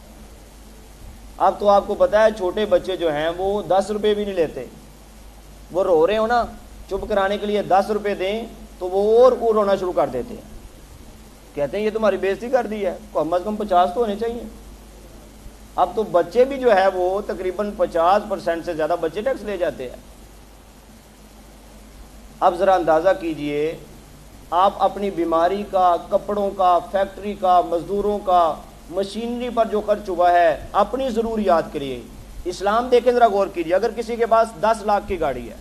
اب تو آپ کو پتا ہے چھوٹے بچے جو ہیں وہ 10 روپے بھی نہیں لیتے، وہ رو رہے ہو نا، چپ کرانے کے لیے 10 روپے دیں تو وہ اور رونا شروع کر دیتے ہیں، کہتے ہیں یہ تمہاری بےزتی کر دی ہے، کم از کم 50 تو ہونے چاہیے۔ اب تو بچے بھی جو ہے وہ تقریباً 50% سے زیادہ بچے ٹیکس لے جاتے ہیں۔ اب ذرا اندازہ کیجئے، آپ اپنی بیماری کا، کپڑوں کا، فیکٹری کا، مزدوروں کا، مشینری پر جو خرچ ہوا ہے اپنی ضروریات کے لیے. اسلام دیکھیں ذرا غور کیجیے, اگر کسی کے پاس 10 لاکھ کی گاڑی ہے,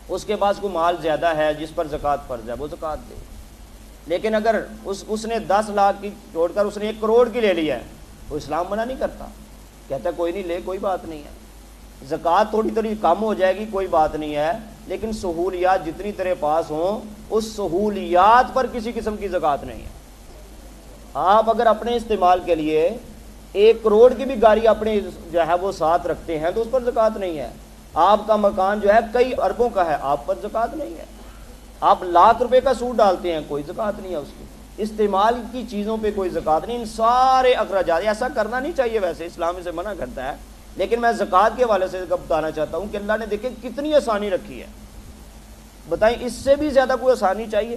اس کے پاس کوئی مال زیادہ ہے جس پر زکوٰۃ فرض ہے, وہ زکوٰۃ دے. لیکن اگر اس نے 10 لاکھ کی چھوڑ کر اس نے 1 کروڑ کی لے لی ہے, تو اسلام منع نہیں کرتا, کہتا ہے کوئی نہیں لے, کوئی بات نہیں ہے, زکوٰۃ تھوڑی تھوڑی کم ہو جائے گی, کوئی بات نہیں ہے, لیکن سہولیات جتنی تیرے پاس ہوں اس سہولیات پر کسی قسم کی زکوٰۃ نہیں ہے. آپ اگر اپنے استعمال کے لیے 1 کروڑ کی بھی گاڑی اپنے جو ہے وہ ساتھ رکھتے ہیں تو اس پر زکوٰۃ نہیں ہے. آپ کا مکان جو ہے کئی اربوں کا ہے, آپ پر زکوٰۃ نہیں ہے. آپ لاکھ روپے کا سوٹ ڈالتے ہیں, کوئی زکوٰۃ نہیں ہے اس کی. استعمال کی چیزوں پہ کوئی زکوٰۃ نہیں. ان سارے اخراجات, ایسا کرنا نہیں چاہیے, ویسے اسلام اسے منع کرتا ہے, لیکن میں زکوٰۃ کے حوالے سے بتانا چاہتا ہوں کہ اللہ نے دیکھیں کتنی آسانی رکھی ہے. بتائیں اس سے بھی زیادہ کوئی آسانی چاہیے؟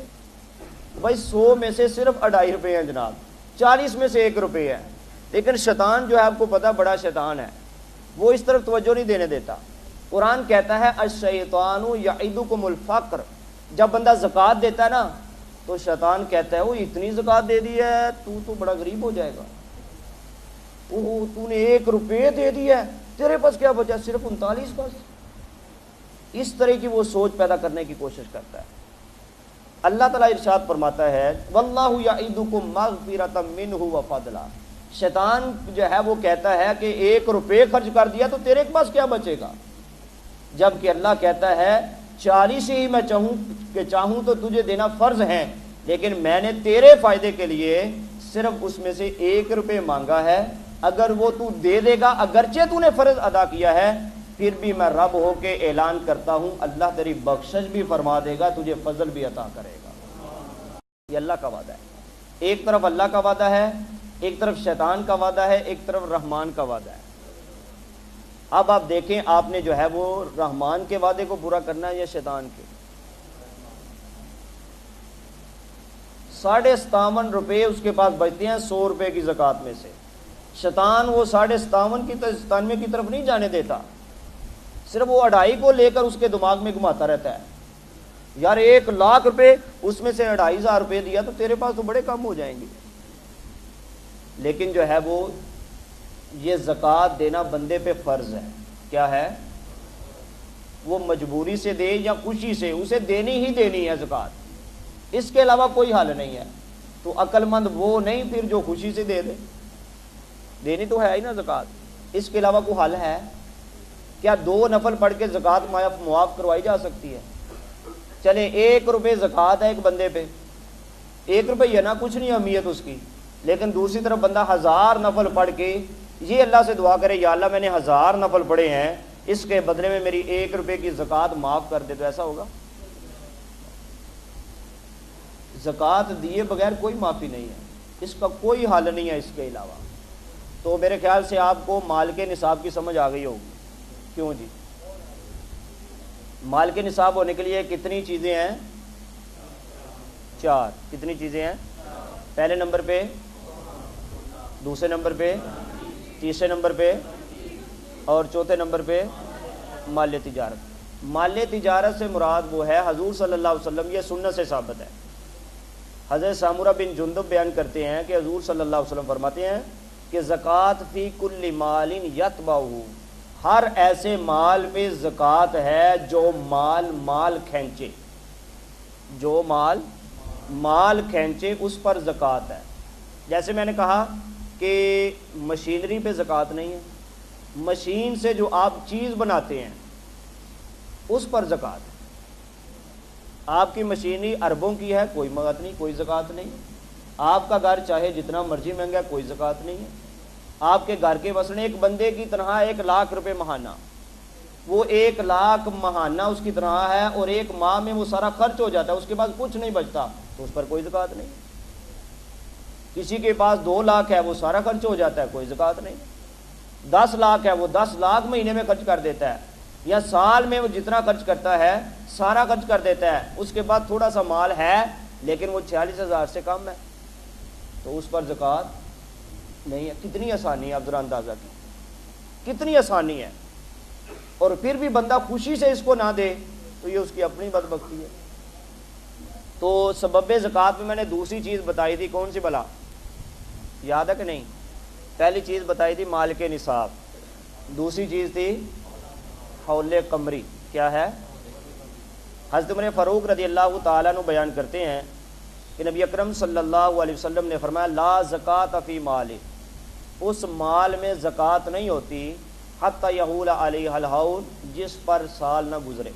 بھائی 100 میں سے صرف 2.5 روپے ہیں جناب, 40 میں سے 1 روپے ہے. لیکن شیطان جو ہے آپ کو پتا بڑا شیطان ہے, وہ اس طرف توجہ نہیں دینے دیتا. قرآن کہتا ہے الشیطان یعدکم الفقر, جب بندہ زکوٰۃ دیتا ہے نا تو شیطان کہتا ہے وہ اتنی زکوٰۃ دے دی ہے تو بڑا غریب ہو جائے گا, تو نے 1 روپے دے دی ہے, تیرے پاس کیا بچا, صرف 39 بس. اس طرح کی وہ سوچ پیدا کرنے کی کوشش کرتا ہے. اللہ تعالیٰ ارشاد فرماتا ہے واللہ یعدکم مغفرۃ منہ وفضلا, شیطان جو ہے وہ کہتا ہے کہ 1 روپے خرچ کر دیا تو تیرے پاس کیا بچے گا, جبکہ اللہ کہتا ہے 40 ہی میں چاہوں تو تجھے دینا فرض ہے, لیکن میں نے تیرے فائدے کے لیے صرف اس میں سے 1 روپے مانگا ہے. اگر وہ تو دے دے گا, اگرچہ تو نے فرض ادا کیا ہے, پھر بھی میں رب ہو کے اعلان کرتا ہوں اللہ تیری بخشش بھی فرما دے گا, تجھے فضل بھی عطا کرے گا. یہ اللہ کا وعدہ ہے. ایک طرف اللہ کا وعدہ ہے, ایک طرف شیطان کا وعدہ ہے, ایک طرف رحمان کا وعدہ ہے. اب آپ دیکھیں آپ نے جو ہے وہ رحمان کے وعدے کو پورا کرنا ہے یا شیطان کے. 57.5 روپے اس کے پاس بچتے ہیں 100 روپے کی زکوٰۃ میں سے. شیطان وہ 57.5 کی 97 کی طرف نہیں جانے دیتا, صرف وہ 2.5 کو لے کر اس کے دماغ میں گھماتا رہتا ہے. یار 1 لاکھ روپے اس میں سے 2,500 روپے دیا تو تیرے پاس تو بڑے کم ہو جائیں گے. لیکن جو ہے وہ یہ زکوٰۃ دینا بندے پہ فرض ہے. کیا ہے؟ وہ مجبوری سے دے یا خوشی سے, اسے دینی ہی دینی ہے زکوٰۃ, اس کے علاوہ کوئی حل نہیں ہے. تو عقل مند وہ نہیں پھر جو خوشی سے دے دے, دینی تو ہے ہی نا زکوٰۃ, اس کے علاوہ کوئی حل ہے کیا؟ 2 نفل پڑھ کے زکوٰۃ معاف کروائی جا سکتی ہے؟ چلیں 1 روپے زکوٰۃ ہے ایک بندے پہ, 1 روپے نا کچھ نہیں اہمیت اس کی, لیکن دوسری طرف بندہ 1000 نفل پڑھ کے یہ اللہ سے دعا کرے یا اللہ میں نے 1000 نفل پڑھے ہیں, اس کے بدلے میں میری 1 روپے کی زکوٰۃ معاف کر دے, تو ایسا ہوگا؟ زکوٰۃ دیے بغیر کوئی معافی نہیں ہے, اس کا کوئی حل نہیں ہے اس کے علاوہ. تو میرے خیال سے آپ کو مال کے نصاب کی سمجھ آ گئی ہوگی. کیوں جی؟ مال کے نصاب ہونے کے لیے کتنی چیزیں ہیں؟ 4. کتنی چیزیں ہیں؟ پہلے نمبر پہ, دوسرے نمبر پہ, تیسرے نمبر پہ, اور چوتھے نمبر پہ مال تجارت. مال تجارت سے مراد وہ ہے حضور صلی اللہ علیہ وسلم, یہ سنت سے ثابت ہے. حضرت سامورہ بن جندب بیان کرتے ہیں کہ حضور صلی اللہ علیہ وسلم فرماتے ہیں کہ زکوٰۃ فی کل مال یتبعہ, ہر ایسے مال پہ زکوٰۃ ہے جو مال کھینچے, جو مال کھینچے اس پر زکوٰۃ ہے. جیسے میں نے کہا کہ مشینری پہ زکوٰۃ نہیں ہے, مشین سے جو آپ چیز بناتے ہیں اس پر زکوٰۃ ہے. آپ کی مشینری اربوں کی ہے, کوئی بات نہیں, کوئی زکوٰۃ نہیں. آپ کا گھر چاہے جتنا مرضی مہنگا ہے, کوئی زکوٰۃ نہیں ہے. آپ کے گھر کے مثلاً ایک بندے کی تنخواہ 1 لاکھ روپے ماہانہ, وہ 1 لاکھ ماہانہ اس کی تنخواہ ہے, اور 1 ماہ میں وہ سارا خرچ ہو جاتا ہے, اس کے پاس کچھ نہیں بچتا, تو اس پر کوئی زکوٰۃ نہیں. کسی کے پاس 2 لاکھ ہے, وہ سارا خرچ ہو جاتا ہے, کوئی زکوٰۃ نہیں. 10 لاکھ ہے, وہ 10 لاکھ مہینے میں خرچ کر دیتا ہے, یا سال میں وہ جتنا خرچ کرتا ہے سارا خرچ کر دیتا ہے. اس کے بعد تھوڑا سا مال ہے لیکن وہ 46,000 سے کم ہے, تو اس پر زکوٰۃ نہیں ہے. کتنی آسانی ہے, آپ ذرا اندازہ کی کتنی آسانی ہے. اور پھر بھی بندہ خوشی سے اس کو نہ دے تو یہ اس کی اپنی بدبختی ہے. تو سبب زکوٰۃ میں نے دوسری چیز بتائی تھی, کون سی بلا؟ یاد ہے کہ نہیں؟ پہلی چیز بتائی تھی مال کے نصاب، دوسری چیز تھی حول قمری. کیا ہے؟ حضرت عمر فاروق رضی اللہ تعالیٰ عنہ بیان کرتے ہیں کہ نبی اکرم صلی اللہ علیہ وسلم نے فرمایا لا زکوٰۃ فی مال، اس مال میں زکوٰۃ نہیں ہوتی حتی یحول علیہ الحول، جس پر سال نہ گزرے.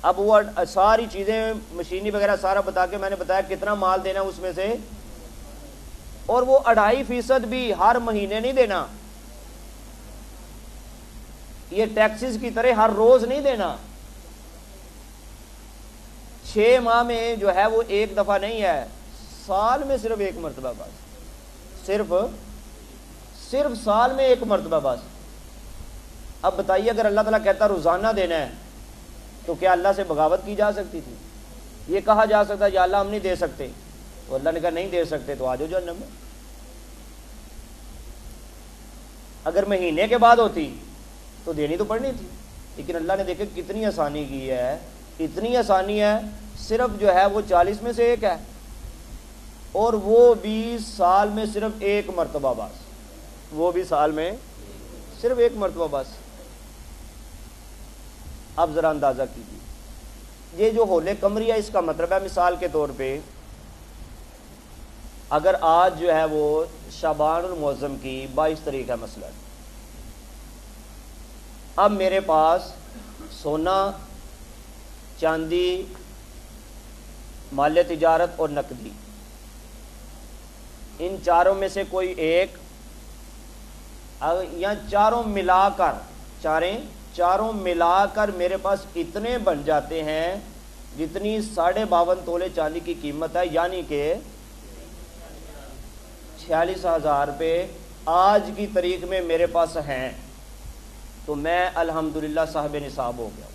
اب وہ ساری چیزیں مشینی وغیرہ سارا بتا کے میں نے بتایا کتنا مال دینا اس میں سے، اور وہ 2.5% بھی ہر مہینے نہیں دینا، یہ ٹیکسز کی طرح ہر روز نہیں دینا. 6 ماہ میں جو ہے وہ ایک دفعہ نہیں ہے، سال میں صرف ایک مرتبہ بس، صرف سال میں ایک مرتبہ بس. اب بتائیے اگر اللہ تعالیٰ کہتا روزانہ دینا ہے تو کیا اللہ سے بغاوت کی جا سکتی تھی؟ یہ کہا جا سکتا یا اللہ ہم نہیں دے سکتے، تو اللہ نے کہا نہیں دے سکتے تو آ جاؤ جہنم میں. اگر مہینے کے بعد ہوتی تو دینی تو پڑنی تھی، لیکن اللہ نے دیکھے کتنی آسانی کی ہے، اتنی آسانی ہے، صرف جو ہے وہ 40 میں سے ایک ہے، اور وہ بھی سال میں صرف ایک مرتبہ بس، وہ بھی سال میں صرف ایک مرتبہ بس. اب ذرا اندازہ کیجیے یہ جو حول قمری ہے، اس کا مطلب ہے مثال کے طور پہ اگر آج جو ہے وہ شعبان المعظم کی 22 تاریخ ہے مثلا، اب میرے پاس سونا، چاندی، مال تجارت اور نقدی، ان چاروں میں سے کوئی ایک یا چاروں ملا کر میرے پاس اتنے بن جاتے ہیں جتنی 52.5 تولے چاندی کی قیمت ہے، یعنی کہ 46,000 روپے آج کی تاریخ میں میرے پاس ہیں، تو میں الحمدللہ صاحب نصاب ہو گیا.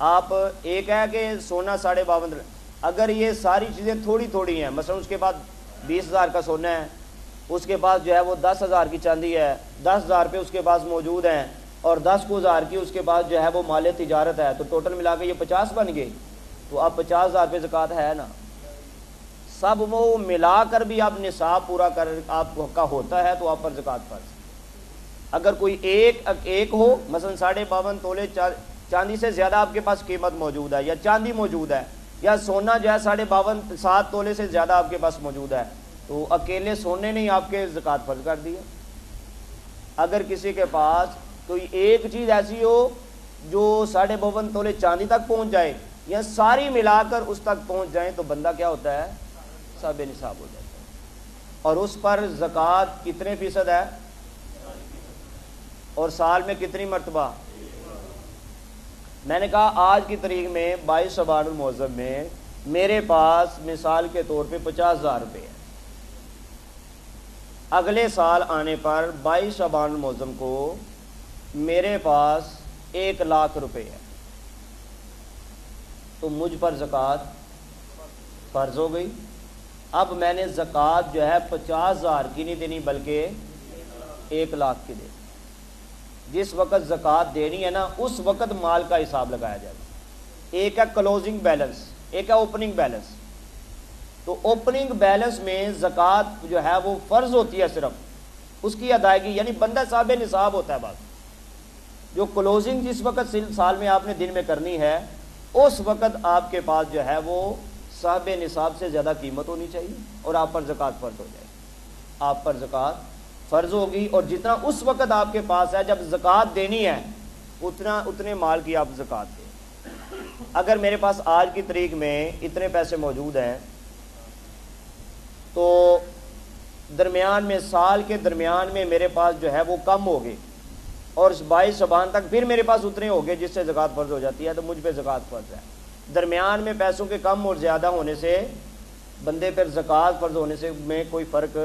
آپ ایک ہے کہ سونا 52.5، اگر یہ ساری چیزیں تھوڑی تھوڑی ہیں، مثلا اس کے بعد 20,000 کا سونا ہے، اس کے پاس جو ہے وہ 10,000 کی چاندی ہے، 10,000 روپے اس کے پاس موجود ہیں، اور 10,000 کی اس کے پاس جو ہے وہ مال تجارت ہے، تو ٹوٹل ملا کے یہ 50 بن گئے. تو اب 50,000 روپے زکوٰۃ ہے نا. سب وہ ملا کر بھی اب نصاب پورا کر آپ کا ہوتا ہے تو آپ پر زکوٰۃ فرض. اگر کوئی ایک ہو، مثلا 52.5 تولے چاندی سے زیادہ آپ کے پاس قیمت موجود ہے، یا چاندی موجود ہے، یا سونا جو ہے 7 تولے سے زیادہ آپ کے پاس موجود ہے، تو اکیلے سونے نے آپ کے زکوٰۃ فرض کر دی ہے. اگر کسی کے پاس کوئی ایک چیز ایسی ہو جو 52.5 تولے چاندی تک پہنچ جائے، یا ساری ملا کر اس تک پہنچ جائیں، تو بندہ کیا ہوتا ہے؟ صاحب نصاب ہو جاتا ہے. اور اس پر زکوٰۃ کتنے فیصد ہے؟ اور سال میں کتنی مرتبہ؟ میں نے کہا آج کی تاریخ میں 22 شعبان المعظم میں میرے پاس مثال کے طور پہ 50,000 روپے ہے. اگلے سال آنے پر 22 شعبان المعظم کو میرے پاس 1,00,000 روپے ہے، تو مجھ پر زکوٰۃ فرض ہو گئی. اب میں نے زکوٰۃ جو ہے 50,000 کی نہیں دینی بلکہ 1,00,000 کی دینی. جس وقت زکوٰۃ دینی ہے نا اس وقت مال کا حساب لگایا جائے گا. ایک ہے کلوزنگ بیلنس، ایک ہے اوپننگ بیلنس. تو اوپننگ بیلنس میں زکوٰۃ جو ہے وہ فرض ہوتی ہے، صرف اس کی ادائیگی، یعنی بندہ صاحب نصاب ہوتا ہے. بات جو کلوزنگ جس وقت سال میں آپ نے دن میں کرنی ہے، اس وقت آپ کے پاس جو ہے وہ صاحب نصاب سے زیادہ قیمت ہونی چاہیے، اور آپ پر زکوٰۃ فرض ہو جائے گی. آپ پر زکوٰۃ فرض ہوگی، اور جتنا اس وقت آپ کے پاس ہے جب زکوٰۃ دینی ہے اتنے مال کی آپ زکوٰۃ دیں. اگر میرے پاس آج کی تاریخ میں اتنے پیسے موجود ہیں، تو درمیان میں سال کے درمیان میں میرے پاس جو ہے وہ کم ہو گئے، اور 22 شعبان تک پھر میرے پاس اتنے ہو گئے جس سے زکوٰۃ فرض ہو جاتی ہے، تو مجھ پہ زکوٰۃ فرض ہے. درمیان میں پیسوں کے کم اور زیادہ ہونے سے بندے پر زکوٰۃ فرض ہونے سے میں کوئی فرق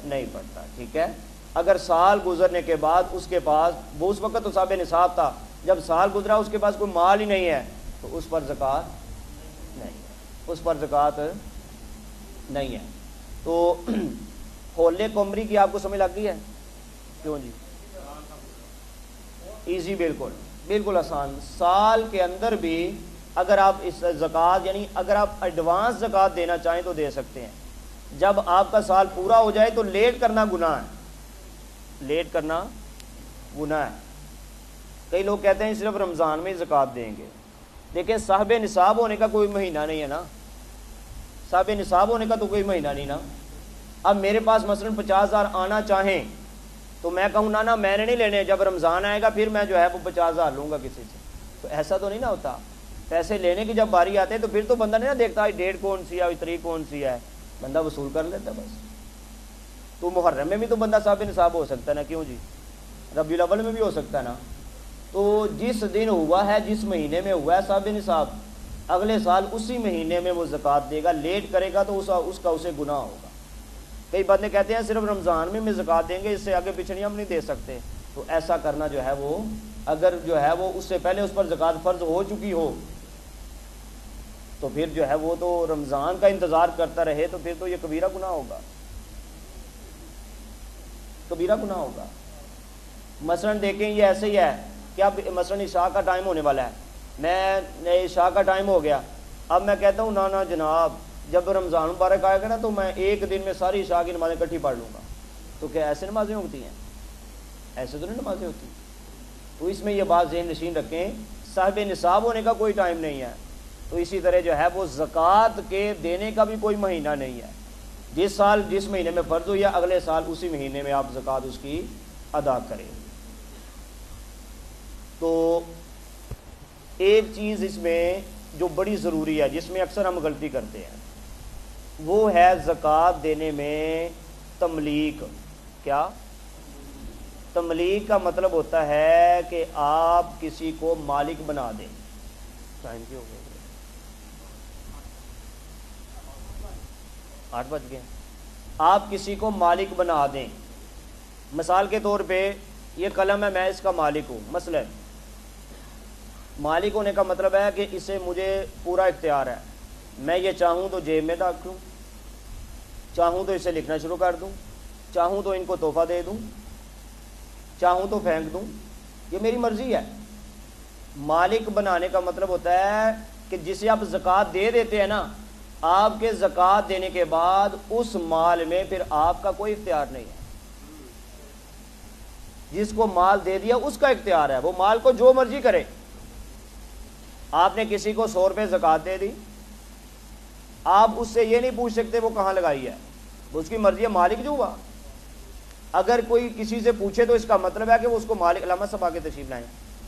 نہیں پڑتا. ٹھیک ہے. اگر سال گزرنے کے بعد اس کے پاس، وہ اس وقت تو صاحب نصاب تھا، جب سال گزرا اس کے پاس کوئی مال ہی نہیں ہے، تو اس پر زکوٰۃ نہیں ہے، اس پر زکوٰۃ نہیں ہے. تو حول قمری کی آپ کو سمجھ لگ گئی ہے؟ کیوں جی؟ ایزی، بالکل آسان. سال کے اندر بھی اگر آپ اس زکوٰۃ، یعنی اگر آپ ایڈوانس زکوٰۃ دینا چاہیں تو دے سکتے ہیں، جب آپ کا سال پورا ہو جائے تو لیٹ کرنا گناہ ہے، لیٹ کرنا گناہ ہے۔ کئی لوگ کہتے ہیں صرف رمضان میں ہی زکوٰۃ دیں گے، دیکھیں صاحب نصاب ہونے کا کوئی مہینہ نہیں ہے نا، صاحب نصاب ہونے کا تو کوئی مہینہ نہیں نا۔ اب میرے پاس مثلا 50,000 آنا چاہیں تو میں کہوں نا میں نے نہیں لینے، جب رمضان آئے گا پھر میں جو ہے وہ 50,000 لوں گا کسی سے، تو ایسا تو نہیں نا ہوتا۔ پیسے لینے کی جب باری آتے تو پھر تو بندہ نہیں نا دیکھتا ڈیٹ کون سی ہے، تاریخ کون سی ہے، بندہ وصول کر لیتا بس۔ تو محرم میں بھی تو بندہ صاحب نصاب ہو سکتا ہے نا، کیوں جی، ربیع الاول میں بھی ہو سکتا ہے نا۔ تو جس دن ہوا ہے، جس مہینے میں ہوا ہے صاحب نصاب، اگلے سال اسی مہینے میں وہ زکوٰۃ دے گا، لیٹ کرے گا تو اس کا اسے گناہ ہوگا۔ کئی بندے کہتے ہیں صرف رمضان میں زکوٰۃ دیں گے، اس سے آگے پیچھے نہیں ہم نہیں دے سکتے، تو ایسا کرنا جو ہے وہ، اگر جو ہے وہ اس سے پہلے اس پر زکوٰۃ فرض ہو چکی ہو تو پھر جو ہے وہ تو رمضان کا انتظار کرتا رہے تو پھر تو یہ کبیرہ گناہ ہوگا، کبیرہ گناہ ہوگا۔ مثلا دیکھیں یہ ایسے ہی ہے کہ اب مثلا عشاء کا ٹائم ہونے والا ہے، میں عشاء کا ٹائم ہو گیا، اب میں کہتا ہوں نا جناب جب رمضان مبارک آئے گا نا تو میں ایک دن میں ساری عشاء کی نمازیں اکٹھی پڑھ لوں گا، تو کیا ایسے نمازیں ہوتی ہیں؟ ایسے تو نہیں نمازیں ہوتی۔ تو اس میں یہ بات ذہن نشین رکھیں، صاحب نصاب ہونے کا کوئی ٹائم نہیں ہے، تو اسی طرح جو ہے وہ زکوٰۃ کے دینے کا بھی کوئی مہینہ نہیں ہے۔ جس سال جس مہینے میں فرض ہوئی ہے اگلے سال اسی مہینے میں آپ زکوٰۃ اس کی ادا کریں۔ تو ایک چیز اس میں جو بڑی ضروری ہے، جس میں اکثر ہم غلطی کرتے ہیں، وہ ہے زکوٰۃ دینے میں تملیک۔ کیا تملیک کا مطلب ہوتا ہے کہ آپ کسی کو مالک بنا دیں۔ ٹائم کیوں ہو گیا؟ 8 بج گئے۔ آپ کسی کو مالک بنا دیں۔ مثال کے طور پہ یہ قلم ہے، میں اس کا مالک ہوں، مثلا مالک ہونے کا مطلب ہے کہ اسے مجھے پورا اختیار ہے، میں یہ چاہوں تو جیب میں رکھ لوں، چاہوں تو اسے لکھنا شروع کر دوں، چاہوں تو ان کو تحفہ دے دوں، چاہوں تو پھینک دوں، یہ میری مرضی ہے۔ مالک بنانے کا مطلب ہوتا ہے کہ جسے آپ زکوٰۃ دے دیتے ہیں نا، آپ کے زکوٰۃ دینے کے بعد اس مال میں پھر آپ کا کوئی اختیار نہیں ہے۔ جس کو مال دے دیا اس کا اختیار ہے، وہ مال کو جو مرضی کرے۔ آپ نے کسی کو 100 روپے زکوٰۃ دے دی، آپ اس سے یہ نہیں پوچھ سکتے وہ کہاں لگائی ہے، وہ اس کی مرضی ہے، مالک جو ہوا۔ اگر کوئی کسی سے پوچھے تو اس کا مطلب ہے کہ وہ اس کو مالک، علامہ صاحب آگے تشریف لائیں،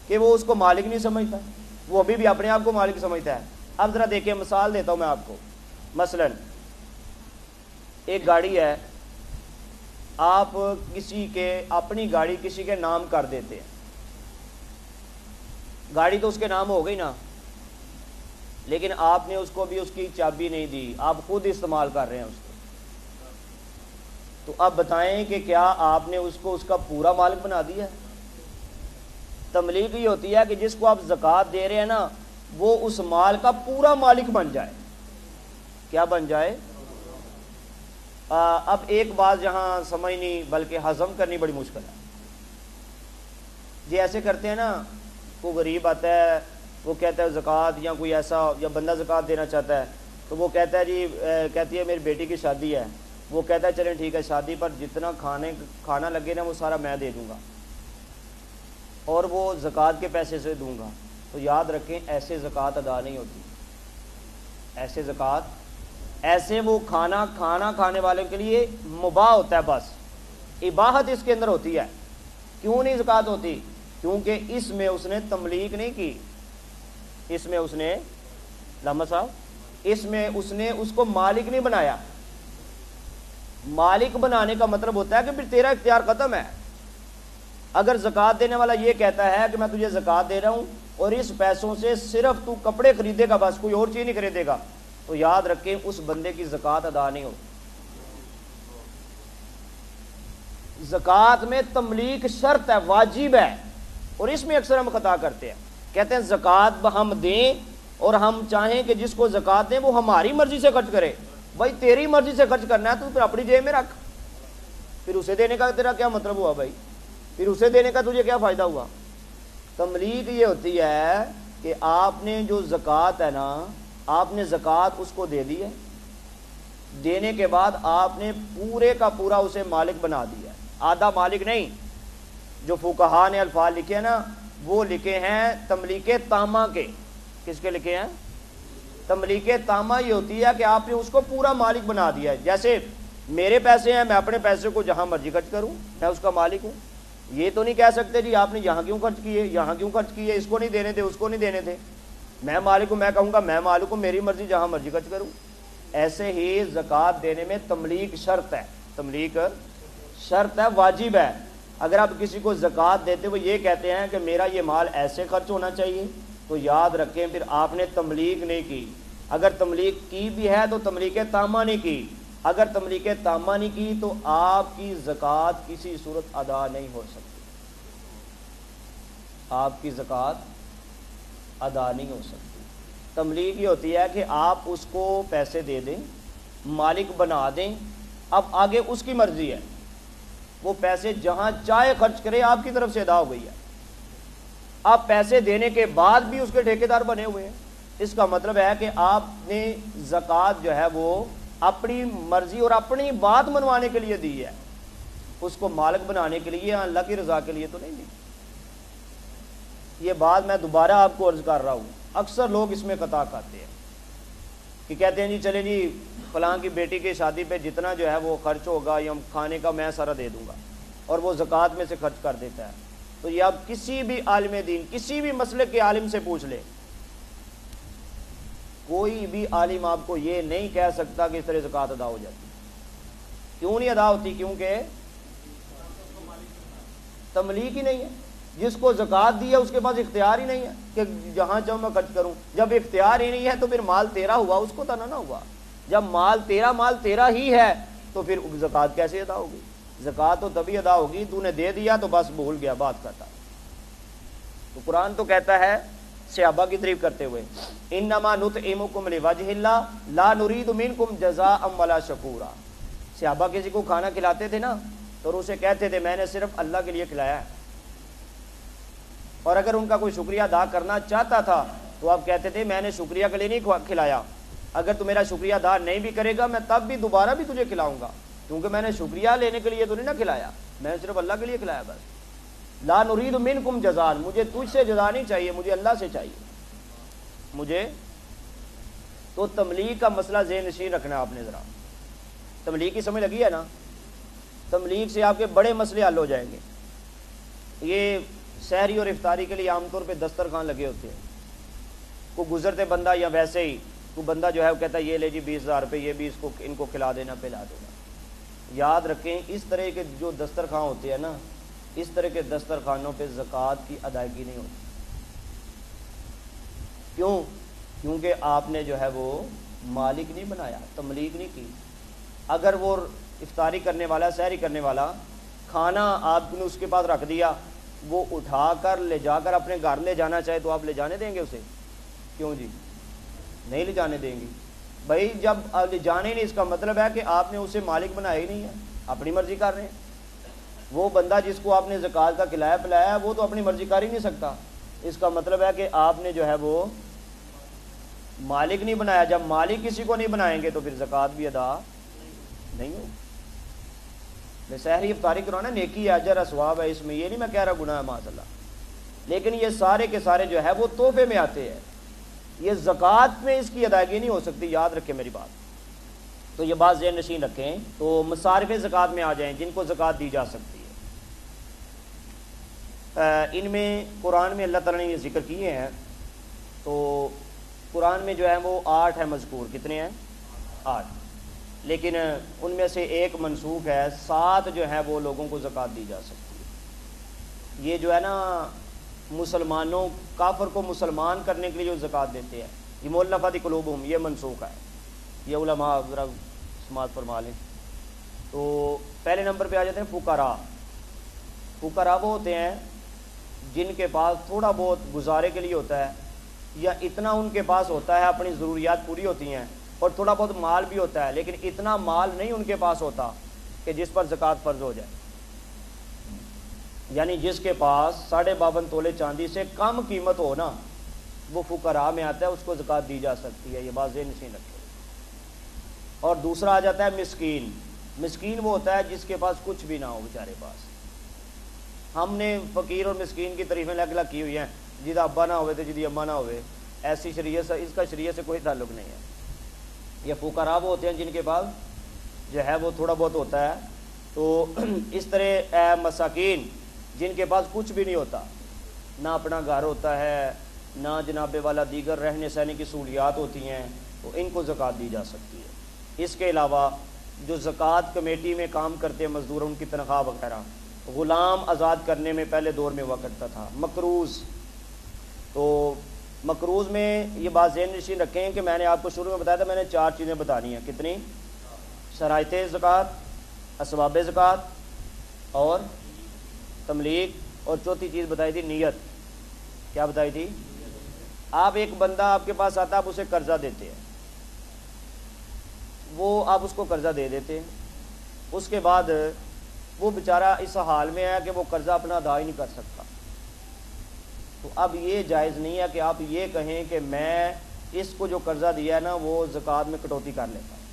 کہ وہ اس کو مالک نہیں سمجھتا، وہ ابھی بھی اپنے آپ کو مالک سمجھتا ہے۔ اب ذرا دیکھیں، مثال دیتا ہوں میں آپ کو۔ مثلا ایک گاڑی ہے، آپ کسی کے اپنی گاڑی کسی کے نام کر دیتے ہیں، گاڑی تو اس کے نام ہو گئی نا، لیکن آپ نے اس کو بھی اس کی چابی نہیں دی، آپ خود استعمال کر رہے ہیں اس کو، تو اب بتائیں کہ کیا آپ نے اس کو اس کا پورا مالک بنا دیا ہے؟ تملیک یہ ہوتی ہے کہ جس کو آپ زکوٰۃ دے رہے ہیں نا، وہ اس مال کا پورا مالک بن جائے۔ کیا بن جائے؟ اب ایک بات یہاں سمجھنی بلکہ ہضم کرنی بڑی مشکل ہے۔ جی ایسے کرتے ہیں نا، کوئی غریب آتا ہے، وہ کہتا ہے زکوٰۃ، یا کوئی ایسا یا بندہ زکوٰۃ دینا چاہتا ہے تو وہ کہتا ہے جی کہتی ہے میری بیٹی کی شادی ہے، وہ کہتا ہے چلیں ٹھیک ہے، شادی پر جتنا کھانا لگے نا وہ سارا میں دے دوں گا اور وہ زکوٰۃ کے پیسے سے دوں گا۔ تو یاد رکھیں ایسے زکوٰۃ ادا نہیں ہوتی، ایسے زکوٰۃ، ایسے وہ کھانا کھانے والے کے لیے مباح ہوتا ہے، بس اباحت اس کے اندر ہوتی ہے۔ کیوں نہیں زکوٰۃ ہوتی؟ کیونکہ اس میں اس نے تملیک نہیں کی، اس میں اس نے، علامہ صاحب، اس میں اس نے اس کو مالک نہیں بنایا۔ مالک بنانے کا مطلب ہوتا ہے کہ پھر تیرا اختیار ختم ہے۔ اگر زکوٰۃ دینے والا یہ کہتا ہے کہ میں تجھے زکوٰۃ دے رہا ہوں اور اس پیسوں سے صرف تو کپڑے خریدے گا، بس کوئی اور چیز نہیں خریدے گا، تو یاد رکھیں اس بندے کی زکوٰۃ ادا نہیں ہوتی۔ زکوٰۃ میں تملیک شرط ہے، واجب ہے، اور اس میں اکثر ہم خطا کرتے ہیں، کہتے ہیں زکوٰۃ ہم دیں اور ہم چاہیں کہ جس کو زکوٰۃ دیں وہ ہماری مرضی سے خرچ کرے۔ بھائی تیری مرضی سے خرچ کرنا ہے تو پھر اپنی جیب میں رکھ، پھر اسے دینے کا تیرا کیا مطلب ہوا بھائی؟ پھر اسے دینے کا تجھے کیا فائدہ ہوا؟ تملیک یہ ہوتی ہے کہ آپ نے جو زکوٰۃ ہے نا، آپ نے زکوٰۃ اس کو دے دی ہے، دینے کے بعد آپ نے پورے کا پورا اسے مالک بنا دیا ہے، آدھا مالک نہیں۔ جو فقہا نے الفاظ لکھے ہیں نا، وہ لکھے ہیں تملیک تامہ کے۔ کس کے لکھے ہیں؟ تملیک تامہ یہ ہوتی ہے کہ آپ نے اس کو پورا مالک بنا دیا ہے۔ جیسے میرے پیسے ہیں، میں اپنے پیسے کو جہاں مرضی خرچ کروں، میں اس کا مالک ہوں۔ یہ تو نہیں کہہ سکتے جی آپ نے یہاں کیوں خرچ کیے، یہاں کیوں خرچ کیے، اس کو نہیں دینے تھے، اس کو نہیں دینے تھے۔ میں مالک ہوں، میں کہوں گا میں مالک ہوں، میری مرضی جہاں مرضی خرچ کروں۔ ایسے ہی زکوٰۃ دینے میں تملیک شرط ہے، تملیک شرط ہے، واجب ہے۔ اگر آپ کسی کو زکوٰۃ دیتے ہوئے یہ کہتے ہیں کہ میرا یہ مال ایسے خرچ ہونا چاہیے، تو یاد رکھیں پھر آپ نے تملیک نہیں کی۔ اگر تملیک کی بھی ہے تو تملیک تامہ نہیں کی۔ اگر تملیک تامہ نہیں کی تو آپ کی زکوٰۃ کسی صورت ادا نہیں ہو سکتی، آپ کی زکوٰۃ ادا نہیں ہو سکتی۔ تملیک یہ ہوتی ہے کہ آپ اس کو پیسے دے دیں، مالک بنا دیں، اب آگے اس کی مرضی ہے، وہ پیسے جہاں چاہے خرچ کرے، آپ کی طرف سے ادا ہو گئی ہے۔ آپ پیسے دینے کے بعد بھی اس کے ٹھیکیدار بنے ہوئے ہیں۔ اس کا مطلب ہے کہ آپ نے زکوٰۃ جو ہے وہ اپنی مرضی اور اپنی بات منوانے کے لیے دی ہے، اس کو مالک بنانے کے لیے، اللہ کی رضا کے لیے تو نہیں دی۔ یہ بات میں دوبارہ آپ کو عرض کر رہا ہوں، اکثر لوگ اس میں خطا کرتے ہیں کہ کہتے ہیں جی چلے جی فلاں کی بیٹی کی شادی پہ جتنا جو ہے وہ خرچ ہوگا یا کھانے کا میں سارا دے دوں گا، اور وہ زکوٰۃ میں سے خرچ کر دیتا ہے۔ تو یہ آپ کسی بھی عالم دین، کسی بھی مسلک کے عالم سے پوچھ لیں، کوئی بھی عالم آپ کو یہ نہیں کہہ سکتا کہ اس طرح زکوٰۃ ادا ہو جاتی۔ کیوں نہیں ادا ہوتی؟ کیونکہ تملیک ہی نہیں ہے۔ جس کو زکوٰۃ دی ہے اس کے پاس اختیار ہی نہیں ہے کہ جہاں چاہوں میں خرچ کروں۔ جب اختیار ہی نہیں ہے تو پھر مال تیرا ہوا، اس کو تو نہ ہوا۔ جب مال تیرا ہی ہے تو پھر زکوٰۃ کیسے ادا ہوگی؟ زکوٰۃ تو تبھی ادا ہوگی، تو نے دے دیا تو بس بھول گیا بات کرتا۔ تو قرآن تو کہتا ہے صحابہ کی تعریف کرتے ہوئے، انما نطعمکم لوجہ اللہ لا نرید منکم جزاء ولا شکورا۔ صحابہ کسی کو کھانا کھلاتے تھے نا تو اسے کہتے تھے میں نے صرف اللہ کے لیے کھلایا ہے، اور اگر ان کا کوئی شکریہ ادا کرنا چاہتا تھا تو آپ کہتے تھے میں نے شکریہ کے لیے نہیں کھلایا، اگر تو میرا شکریہ ادا نہیں بھی کرے گا میں تب بھی دوبارہ بھی تجھے کھلاؤں گا، کیونکہ میں نے شکریہ لینے کے لیے تو نہیں نہ کھلایا، میں نے صرف اللہ کے لیے کھلایا بس۔ لا نرید منکم جزاء، مجھے تجھ سے جزا نہیں چاہیے، مجھے اللہ سے چاہیے مجھے۔ تو تملیک کا مسئلہ ذہن نشین رکھنا آپ نے ذرا، تملیک کی سمجھ لگی ہے نا؟ تملیک سے آپ کے بڑے مسئلے حل ہو جائیں گے۔ یہ سحری اور افطاری کے لیے عام طور پہ دسترخوان لگے ہوتے ہیں، کوئی گزرتے بندہ یا ویسے ہی کوئی بندہ جو ہے وہ کہتا ہے یہ لے جی 20,000 روپے، یہ بھی ان کو کھلا دینا پلا دینا۔ یاد رکھیں اس طرح کے جو دسترخوان ہوتے ہیں نا، اس طرح کے دسترخوانوں پہ زکوٰۃ کی ادائیگی نہیں ہوتی۔ کیوں؟ کیونکہ آپ نے جو ہے وہ مالک نہیں بنایا، تملیک نہیں کی۔ اگر وہ افطاری کرنے والا، سحری کرنے والا، کھانا آپ نے اس کے پاس رکھ دیا، وہ اٹھا کر لے جا کر اپنے گھر لے جانا چاہے تو آپ لے جانے دیں گے اسے؟ کیوں جی نہیں لے جانے دیں گے؟ بھائی جب لے جانے نہیں، اس کا مطلب ہے کہ آپ نے اسے مالک بنایا ہی نہیں ہے، اپنی مرضی کر رہے ہیں۔ وہ بندہ جس کو آپ نے زکوٰۃ کا کھلایا پلایا ہے وہ تو اپنی مرضی کر ہی نہیں سکتا، اس کا مطلب ہے کہ آپ نے جو ہے وہ مالک نہیں بنایا۔ جب مالک کسی کو نہیں بنائیں گے تو پھر زکوٰۃ بھی ادا نہیں ہوگی۔ سحری افطاری کرانا نیکی ہے، اجر ہے، ثواب ہے، اس میں یہ نہیں میں کہہ رہا گناہ ہے معاذ اللہ، لیکن یہ سارے کے سارے جو ہے وہ تحفے میں آتے ہیں، یہ زکوٰۃ میں اس کی ادائیگی نہیں ہو سکتی، یاد رکھیں میری بات۔ تو یہ بات ذہن نشین رکھیں۔ تو مصارف زکوٰۃ میں آ جائیں جن کو زکوٰۃ دی جا سکتی ہے، ان میں قرآن میں اللہ تعالیٰ نے یہ ذکر کیے ہیں، تو قرآن میں جو ہے وہ 8 ہے مذکور۔ کتنے ہیں؟ 8، لیکن ان میں سے ایک منسوخ ہے، 7 جو ہے وہ لوگوں کو زکوٰۃ دی جا سکتی ہے۔ یہ جو ہے نا مسلمانوں، کافر کو مسلمان کرنے کے لیے جو زکوٰۃ دیتے ہیں، یہ مؤلفۃ قلوبہم، یہ منسوخ ہے، یہ علماء ذرا سماعت فرما لیں۔ تو پہلے نمبر پہ آ جاتے ہیں فقراء۔ فقراء وہ ہوتے ہیں جن کے پاس تھوڑا بہت گزارے کے لیے ہوتا ہے، یا اتنا ان کے پاس ہوتا ہے، اپنی ضروریات پوری ہوتی ہیں، اور تھوڑا بہت مال بھی ہوتا ہے، لیکن اتنا مال نہیں ان کے پاس ہوتا کہ جس پر زکوٰۃ فرض ہو جائے۔ یعنی جس کے پاس 52.5 تولے چاندی سے کم قیمت ہو نا، وہ فقراء میں آتا ہے، اس کو زکوٰۃ دی جا سکتی ہے۔ یہ بات ذہن نشین رکھیں۔ اور دوسرا آ جاتا ہے مسکین. مسکین وہ ہوتا ہے جس کے پاس کچھ بھی نہ ہو بیچارے پاس. ہم نے فقیر اور مسکین کی تعریفیں الگ الگ کی ہوئی ہیں, جدہ ابا نہ ہوئے تو جدی اما نہ ہوئے. ایسی شریعت سے اس کا شریعت سے کوئی تعلق نہیں ہے. یہ فقراء وہ ہوتے ہیں جن کے پاس جو ہے وہ تھوڑا بہت ہوتا ہے. تو اس طرح مساکین جن کے پاس کچھ بھی نہیں ہوتا, نہ اپنا گھر ہوتا ہے, نہ جناب والا دیگر رہنے سہنے کی سہولیات ہوتی ہیں, تو ان کو زکوٰۃ دی جا سکتی ہے. اس کے علاوہ جو زکوٰۃ کمیٹی میں کام کرتے ہیں مزدور, ان کی تنخواہ وغیرہ, غلام آزاد کرنے میں پہلے دور میں ہوا کرتا تھا. مقروض, تو مقروض میں یہ بات ذہن نشین رکھیں کہ میں نے آپ کو شروع میں بتایا تھا, میں نے 4 چیزیں بتانی ہیں. کتنی؟ شرائط زکوٰۃ, اسباب زکوٰۃ, اور تملیک, اور چوتھی چیز بتائی تھی نیت. کیا بتائی تھی؟ آپ ایک بندہ آپ کے پاس آتا, آپ اسے قرضہ دیتے ہیں, وہ آپ اس کو قرضہ دے دیتے ہیں, اس کے بعد وہ بیچارہ اس حال میں ہے کہ وہ قرضہ اپنا ادا ہی نہیں کر سکتا. تو اب یہ جائز نہیں ہے کہ آپ یہ کہیں کہ میں اس کو جو قرضہ دیا ہے نا وہ زکوٰۃ میں کٹوتی کر لیتا ہوں.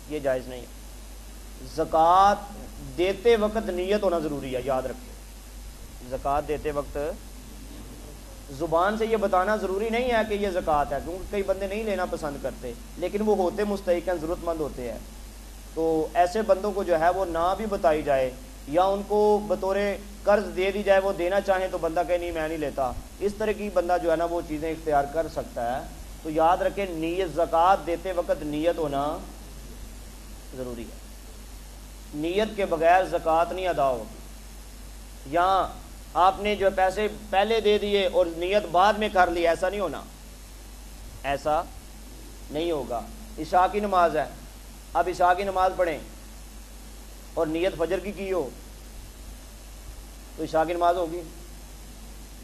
یہ جائز نہیں ہے. زکوٰۃ دیتے وقت نیت ہونا ضروری ہے, یاد رکھیں. زکوٰۃ دیتے وقت زبان سے یہ بتانا ضروری نہیں ہے کہ یہ زکوٰۃ ہے, کیونکہ کئی بندے نہیں لینا پسند کرتے, لیکن وہ ہوتے مستحق ہیں, ضرورت مند ہوتے ہیں. تو ایسے بندوں کو جو ہے وہ نہ بھی بتائی جائے, یا ان کو بطور قرض دے دی جائے, وہ دینا چاہیں تو بندہ کہے نہیں میں نہیں لیتا, اس طرح کی بندہ جو ہے نا وہ چیزیں اختیار کر سکتا ہے. تو یاد رکھیں نیت, زکوٰۃ دیتے وقت نیت ہونا ضروری ہے. نیت کے بغیر زکوٰۃ نہیں ادا ہوگی. یا آپ نے جو پیسے پہلے دے دیے اور نیت بعد میں کر لی, ایسا نہیں ہونا, ایسا نہیں ہوگا. عشاء کی نماز ہے, اب عشاء کی نماز پڑھیں اور نیت فجر کی ہو تو عشاء کی نماز ہوگی؟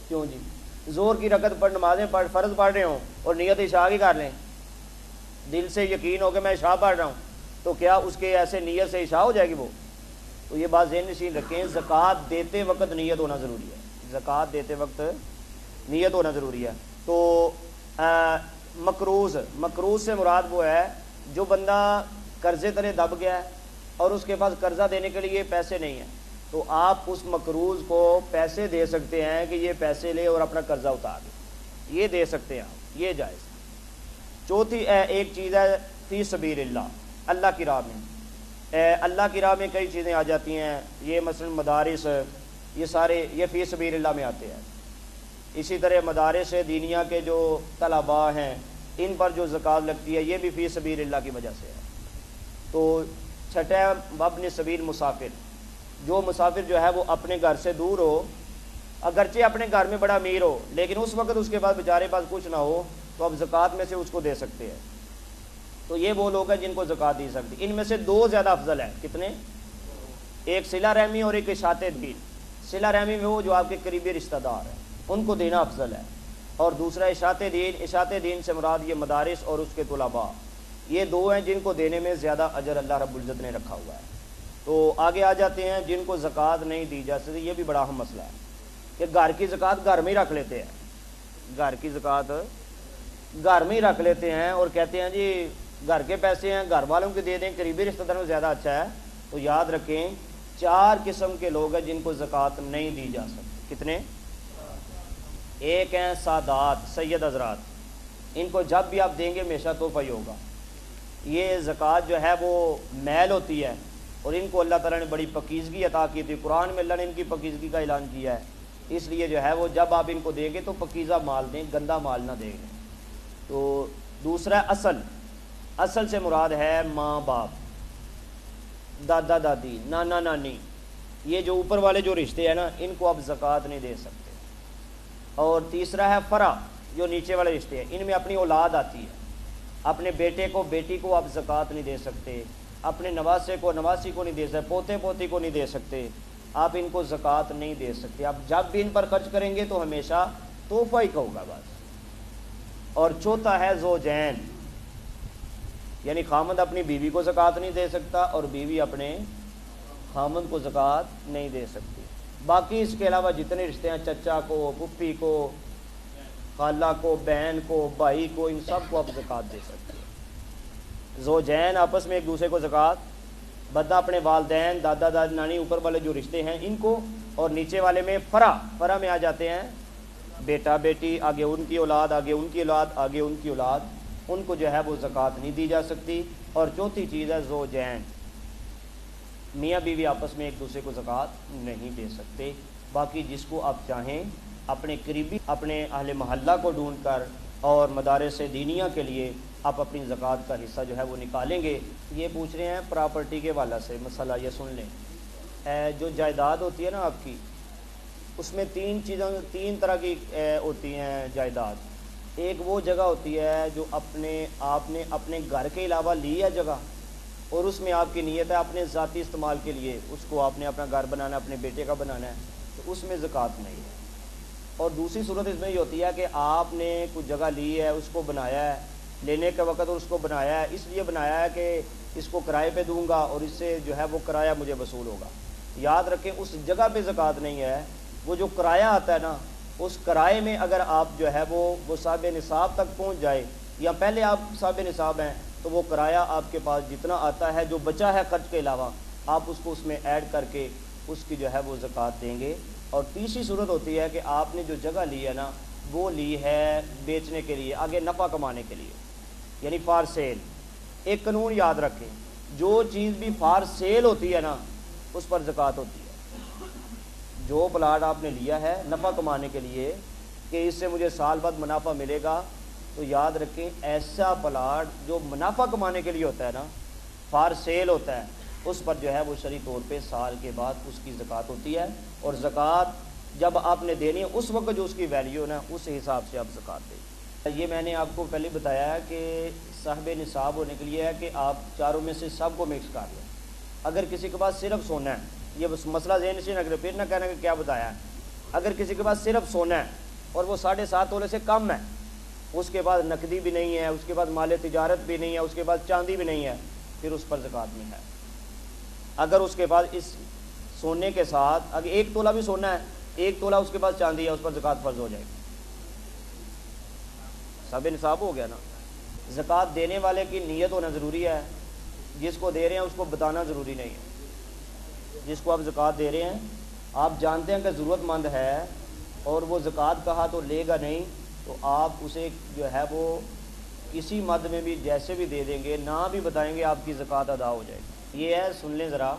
کیوں جی؟ زور کی رکعت پر نمازیں فرض پڑھ رہے ہوں اور نیت عشاء کی کر لیں, دل سے یقین ہو کہ میں عشاء پڑھ رہا ہوں, تو کیا اس کے ایسے نیت سے عشاء ہو جائے گی وہ؟ تو یہ بات ذہن نشین رکھیں, زکوٰۃ دیتے وقت نیت ہونا ضروری ہے. زکوٰۃ دیتے وقت نیت ہونا ضروری ہے. تو مقروض, مقروض سے مراد وہ ہے جو بندہ قرضے تلے دب گیا ہے اور اس کے پاس قرضہ دینے کے لیے پیسے نہیں ہیں, تو آپ اس مقروض کو پیسے دے سکتے ہیں کہ یہ پیسے لے اور اپنا قرضہ اتار دے, یہ دے سکتے ہیں آپ, یہ جائز. چوتھی ایک چیز ہے فی سبیل اللہ, اللہ کی راہ میں. اللہ کی راہ میں کئی چیزیں آ جاتی ہیں, یہ مثلا مدارس, یہ سارے یہ فی سبیل اللہ میں آتے ہیں. اسی طرح مدارس دینیہ کے جو طلباء ہیں ان پر جو زکوٰۃ لگتی ہے یہ بھی فی سبیل اللہ کی وجہ سے ہے. تو چھٹا وابن سبیل مسافر, جو مسافر جو ہے وہ اپنے گھر سے دور ہو, اگرچہ اپنے گھر میں بڑا امیر ہو لیکن اس وقت اس کے پاس بیچارے پاس کچھ نہ ہو, تو اب زکوٰۃ میں سے اس کو دے سکتے ہیں. تو یہ وہ لوگ ہیں جن کو زکوٰۃ دی سکتی. ان میں سے 2 زیادہ افضل ہیں. کتنے؟ ایک صلہ رحمی اور ایک اشاعت دین. صلہ رحمی میں وہ جو آپ کے قریبی رشتہ دار ہیں ان کو دینا افضل ہے, اور دوسرا اشاعت دین. اشاعت دین سے مراد یہ مدارس اور اس کے طلباء, یہ 2 ہیں جن کو دینے میں زیادہ اجر اللہ رب العزت نے رکھا ہوا ہے. تو آگے آ جاتے ہیں جن کو زکوٰۃ نہیں دی جا سکتی. یہ بھی بڑا اہم مسئلہ ہے کہ گھر کی زکوٰۃ گھر میں ہی رکھ لیتے ہیں, گھر کی زکوٰۃ گھر میں ہی رکھ لیتے ہیں اور کہتے ہیں جی گھر کے پیسے ہیں گھر والوں کے دے دیں, قریبی رشتہ داروں میں زیادہ اچھا ہے. تو یاد رکھیں 4 قسم کے لوگ ہیں جن کو زکوٰۃ نہیں دی جا سکتی. کتنے؟ ایک ہیں سادات, سید حضرات, ان کو جب بھی آپ دیں گے ہمیشہ تحفہ ہی ہوگا. یہ زکوٰۃ جو ہے وہ میل ہوتی ہے اور ان کو اللہ تعالیٰ نے بڑی پاکیزگی عطا کی تھی. قرآن میں اللہ نے ان کی پاکیزگی کا اعلان کیا ہے, اس لیے جو ہے وہ جب آپ ان کو دیں گے تو پاکیزہ مال دیں, گندا مال نہ دیں. تو دوسرا اصل, اصل سے مراد ہے ماں باپ, دادا دادی, نانا نانی, یہ جو اوپر والے جو رشتے ہیں نا ان کو آپ زکوٰۃ نہیں دے سکتے. اور تیسرا ہے فرع, جو نیچے والے رشتے ہیں, ان میں اپنی اولاد آتی ہے, اپنے بیٹے کو بیٹی کو آپ زکوٰۃ نہیں دے سکتے, اپنے نواسے کو نواسی کو نہیں دے سکتے, پوتے پوتی کو نہیں دے سکتے, آپ ان کو زکوٰۃ نہیں دے سکتے. آپ جب بھی ان پر خرچ کریں گے تو ہمیشہ تحفہ ہی ہوگا بس. اور چوتھا ہے زوجین, یعنی خامند اپنی بیوی کو زکوٰۃ نہیں دے سکتا اور بیوی اپنے خامند کو زکوٰۃ نہیں دے سکتی. باقی اس کے علاوہ جتنے رشتے ہیں, چچا کو, پھپھی کو, خالہ کو, بہن کو, بھائی کو, ان سب کو آپ زکوٰۃ دے سکتے ہیں. زوجین آپس میں ایک دوسرے کو زکوٰۃ، بدہ اپنے والدین، دادا دادی نانی اوپر والے جو رشتے ہیں ان کو، اور نیچے والے میں فرع میں آ جاتے ہیں بیٹا بیٹی، آگے ان کی اولاد، آگے ان کی اولاد، آگے ان کی اولاد، ان کو جو ہے وہ زکوٰۃ نہیں دی جا سکتی۔ اور چوتھی چیز ہے زوجین، میاں بیوی آپس میں ایک دوسرے کو زکوٰۃ نہیں دے سکتے۔ باقی جس کو آپ چاہیں اپنے قریبی، اپنے اہل محلہ کو ڈھونڈ کر اور مدارس دینیہ کے لیے آپ اپنی زکوٰۃ کا حصہ جو ہے وہ نکالیں گے۔ یہ پوچھ رہے ہیں پراپرٹی کے حوالے سے مسئلہ، یہ سن لیں۔ جو جائیداد ہوتی ہے نا آپ کی، اس میں تین طرح کی ہوتی ہیں جائیداد۔ ایک وہ جگہ ہوتی ہے جو آپ نے اپنے گھر کے علاوہ لی ہے جگہ، اور اس میں آپ کی نیت ہے اپنے ذاتی استعمال کے لیے، اس کو آپ نے اپنا گھر بنانا ہے، اپنے بیٹے کا بنانا ہے، تو اس میں زکوٰۃ نہیں ہے۔ اور دوسری صورت اس میں یہ ہوتی ہے کہ آپ نے کچھ جگہ لی ہے، اس کو بنایا ہے، لینے کے وقت اس کو بنایا ہے، اس لیے بنایا ہے کہ اس کو کرائے پہ دوں گا اور اس سے جو ہے وہ کرایہ مجھے وصول ہوگا۔ یاد رکھیں اس جگہ پہ زکوٰۃ نہیں ہے، وہ جو کرایہ آتا ہے نا، اس کرائے میں اگر آپ جو ہے وہ صاحب نصاب تک پہنچ جائے، یا پہلے آپ صاحب نصاب ہیں، تو وہ کرایہ آپ کے پاس جتنا آتا ہے جو بچا ہے خرچ کے علاوہ، آپ اس کو اس میں ایڈ کر کے اس کی جو ہے وہ زکوٰۃ دیں گے۔ اور تیسری صورت ہوتی ہے کہ آپ نے جو جگہ لی ہے نا، وہ لی ہے بیچنے کے لیے، آگے نفع کمانے کے لیے، یعنی فار سیل۔ ایک قانون یاد رکھیں، جو چیز بھی فار سیل ہوتی ہے نا اس پر زکوٰۃ ہوتی ہے۔ جو پلاٹ آپ نے لیا ہے نفع کمانے کے لیے کہ اس سے مجھے سال بعد منافع ملے گا، تو یاد رکھیں ایسا پلاٹ جو منافع کمانے کے لیے ہوتا ہے نا، فار سیل ہوتا ہے، اس پر جو ہے وہ شرعی طور پہ سال کے بعد اس کی زکوٰۃ ہوتی ہے۔ اور زکوٰۃ جب آپ نے دینی ہے اس وقت جو اس کی ویلیو نا، اس حساب سے آپ زکوٰۃ دیں۔ یہ میں نے آپ کو پہلے بتایا ہے کہ صاحب نصاب ہونے کے لیے ہے کہ آپ چاروں میں سے سب کو مکس کر لیں۔ اگر کسی کے پاس صرف سونا ہے، یہ مسئلہ ذہن سے نہ کرے، پھر نہ کہنا کہ کیا بتایا ہے۔ اگر کسی کے پاس صرف سونا ہے اور وہ 7.5 تولے سے کم ہے، اس کے بعد نقدی بھی نہیں ہے، اس کے بعد مال تجارت بھی نہیں ہے، اس کے بعد چاندی بھی نہیں ہے، پھر اس پر زکوٰۃ نہیں ہے۔ اگر اس کے بعد اس سونے کے ساتھ اگر 1 تولہ بھی سونا ہے، 1 تولہ اس کے پاس چاندی ہے، اس پر زکوٰۃ فرض ہو جائے گی۔ صاحب نصاب ہو گیا نا۔ زکوٰۃ دینے والے کی نیت ہونا ضروری ہے، جس کو دے رہے ہیں اس کو بتانا ضروری نہیں ہے۔ جس کو آپ زکوٰۃ دے رہے ہیں آپ جانتے ہیں کہ ضرورت مند ہے اور وہ زکوٰۃ کہا تو لے گا نہیں، تو آپ اسے جو ہے وہ کسی مد میں بھی جیسے بھی دے دیں گے، نہ بھی بتائیں گے، آپ کی زکوٰۃ ادا ہو جائے گی۔ یہ ہے، سن لیں ذرا،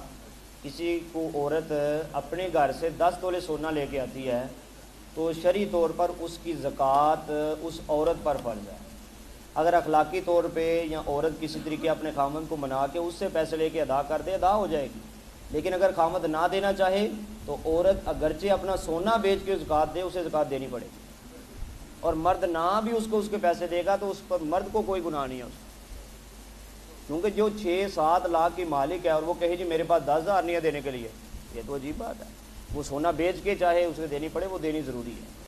کسی کو عورت اپنے گھر سے 10 تولے سونا لے کے آتی ہے تو شرعی طور پر اس کی زکوٰۃ اس عورت پر فرض ہے۔ اگر اخلاقی طور پہ یا عورت کسی طریقے اپنے خامند کو منا کے اس سے پیسے لے کے ادا کر دے، ادا ہو جائے گی۔ لیکن اگر خامند نہ دینا چاہے تو عورت اگرچہ اپنا سونا بیچ کے زکوٰۃ دے، اسے زکوٰۃ دینی پڑے گی۔ اور مرد نہ بھی اس کو اس کے پیسے دے گا تو اس پر مرد کو کوئی گناہ نہیں ہے اس کو، کیونکہ جو 6-7 لاکھ کی مالک ہے اور وہ کہے جی میرے پاس 10,000 نہیں ہے دینے کے لیے، یہ تو عجیب بات ہے۔ وہ سونا بیچ کے چاہے اسے دینی پڑے، وہ دینی ضروری ہے۔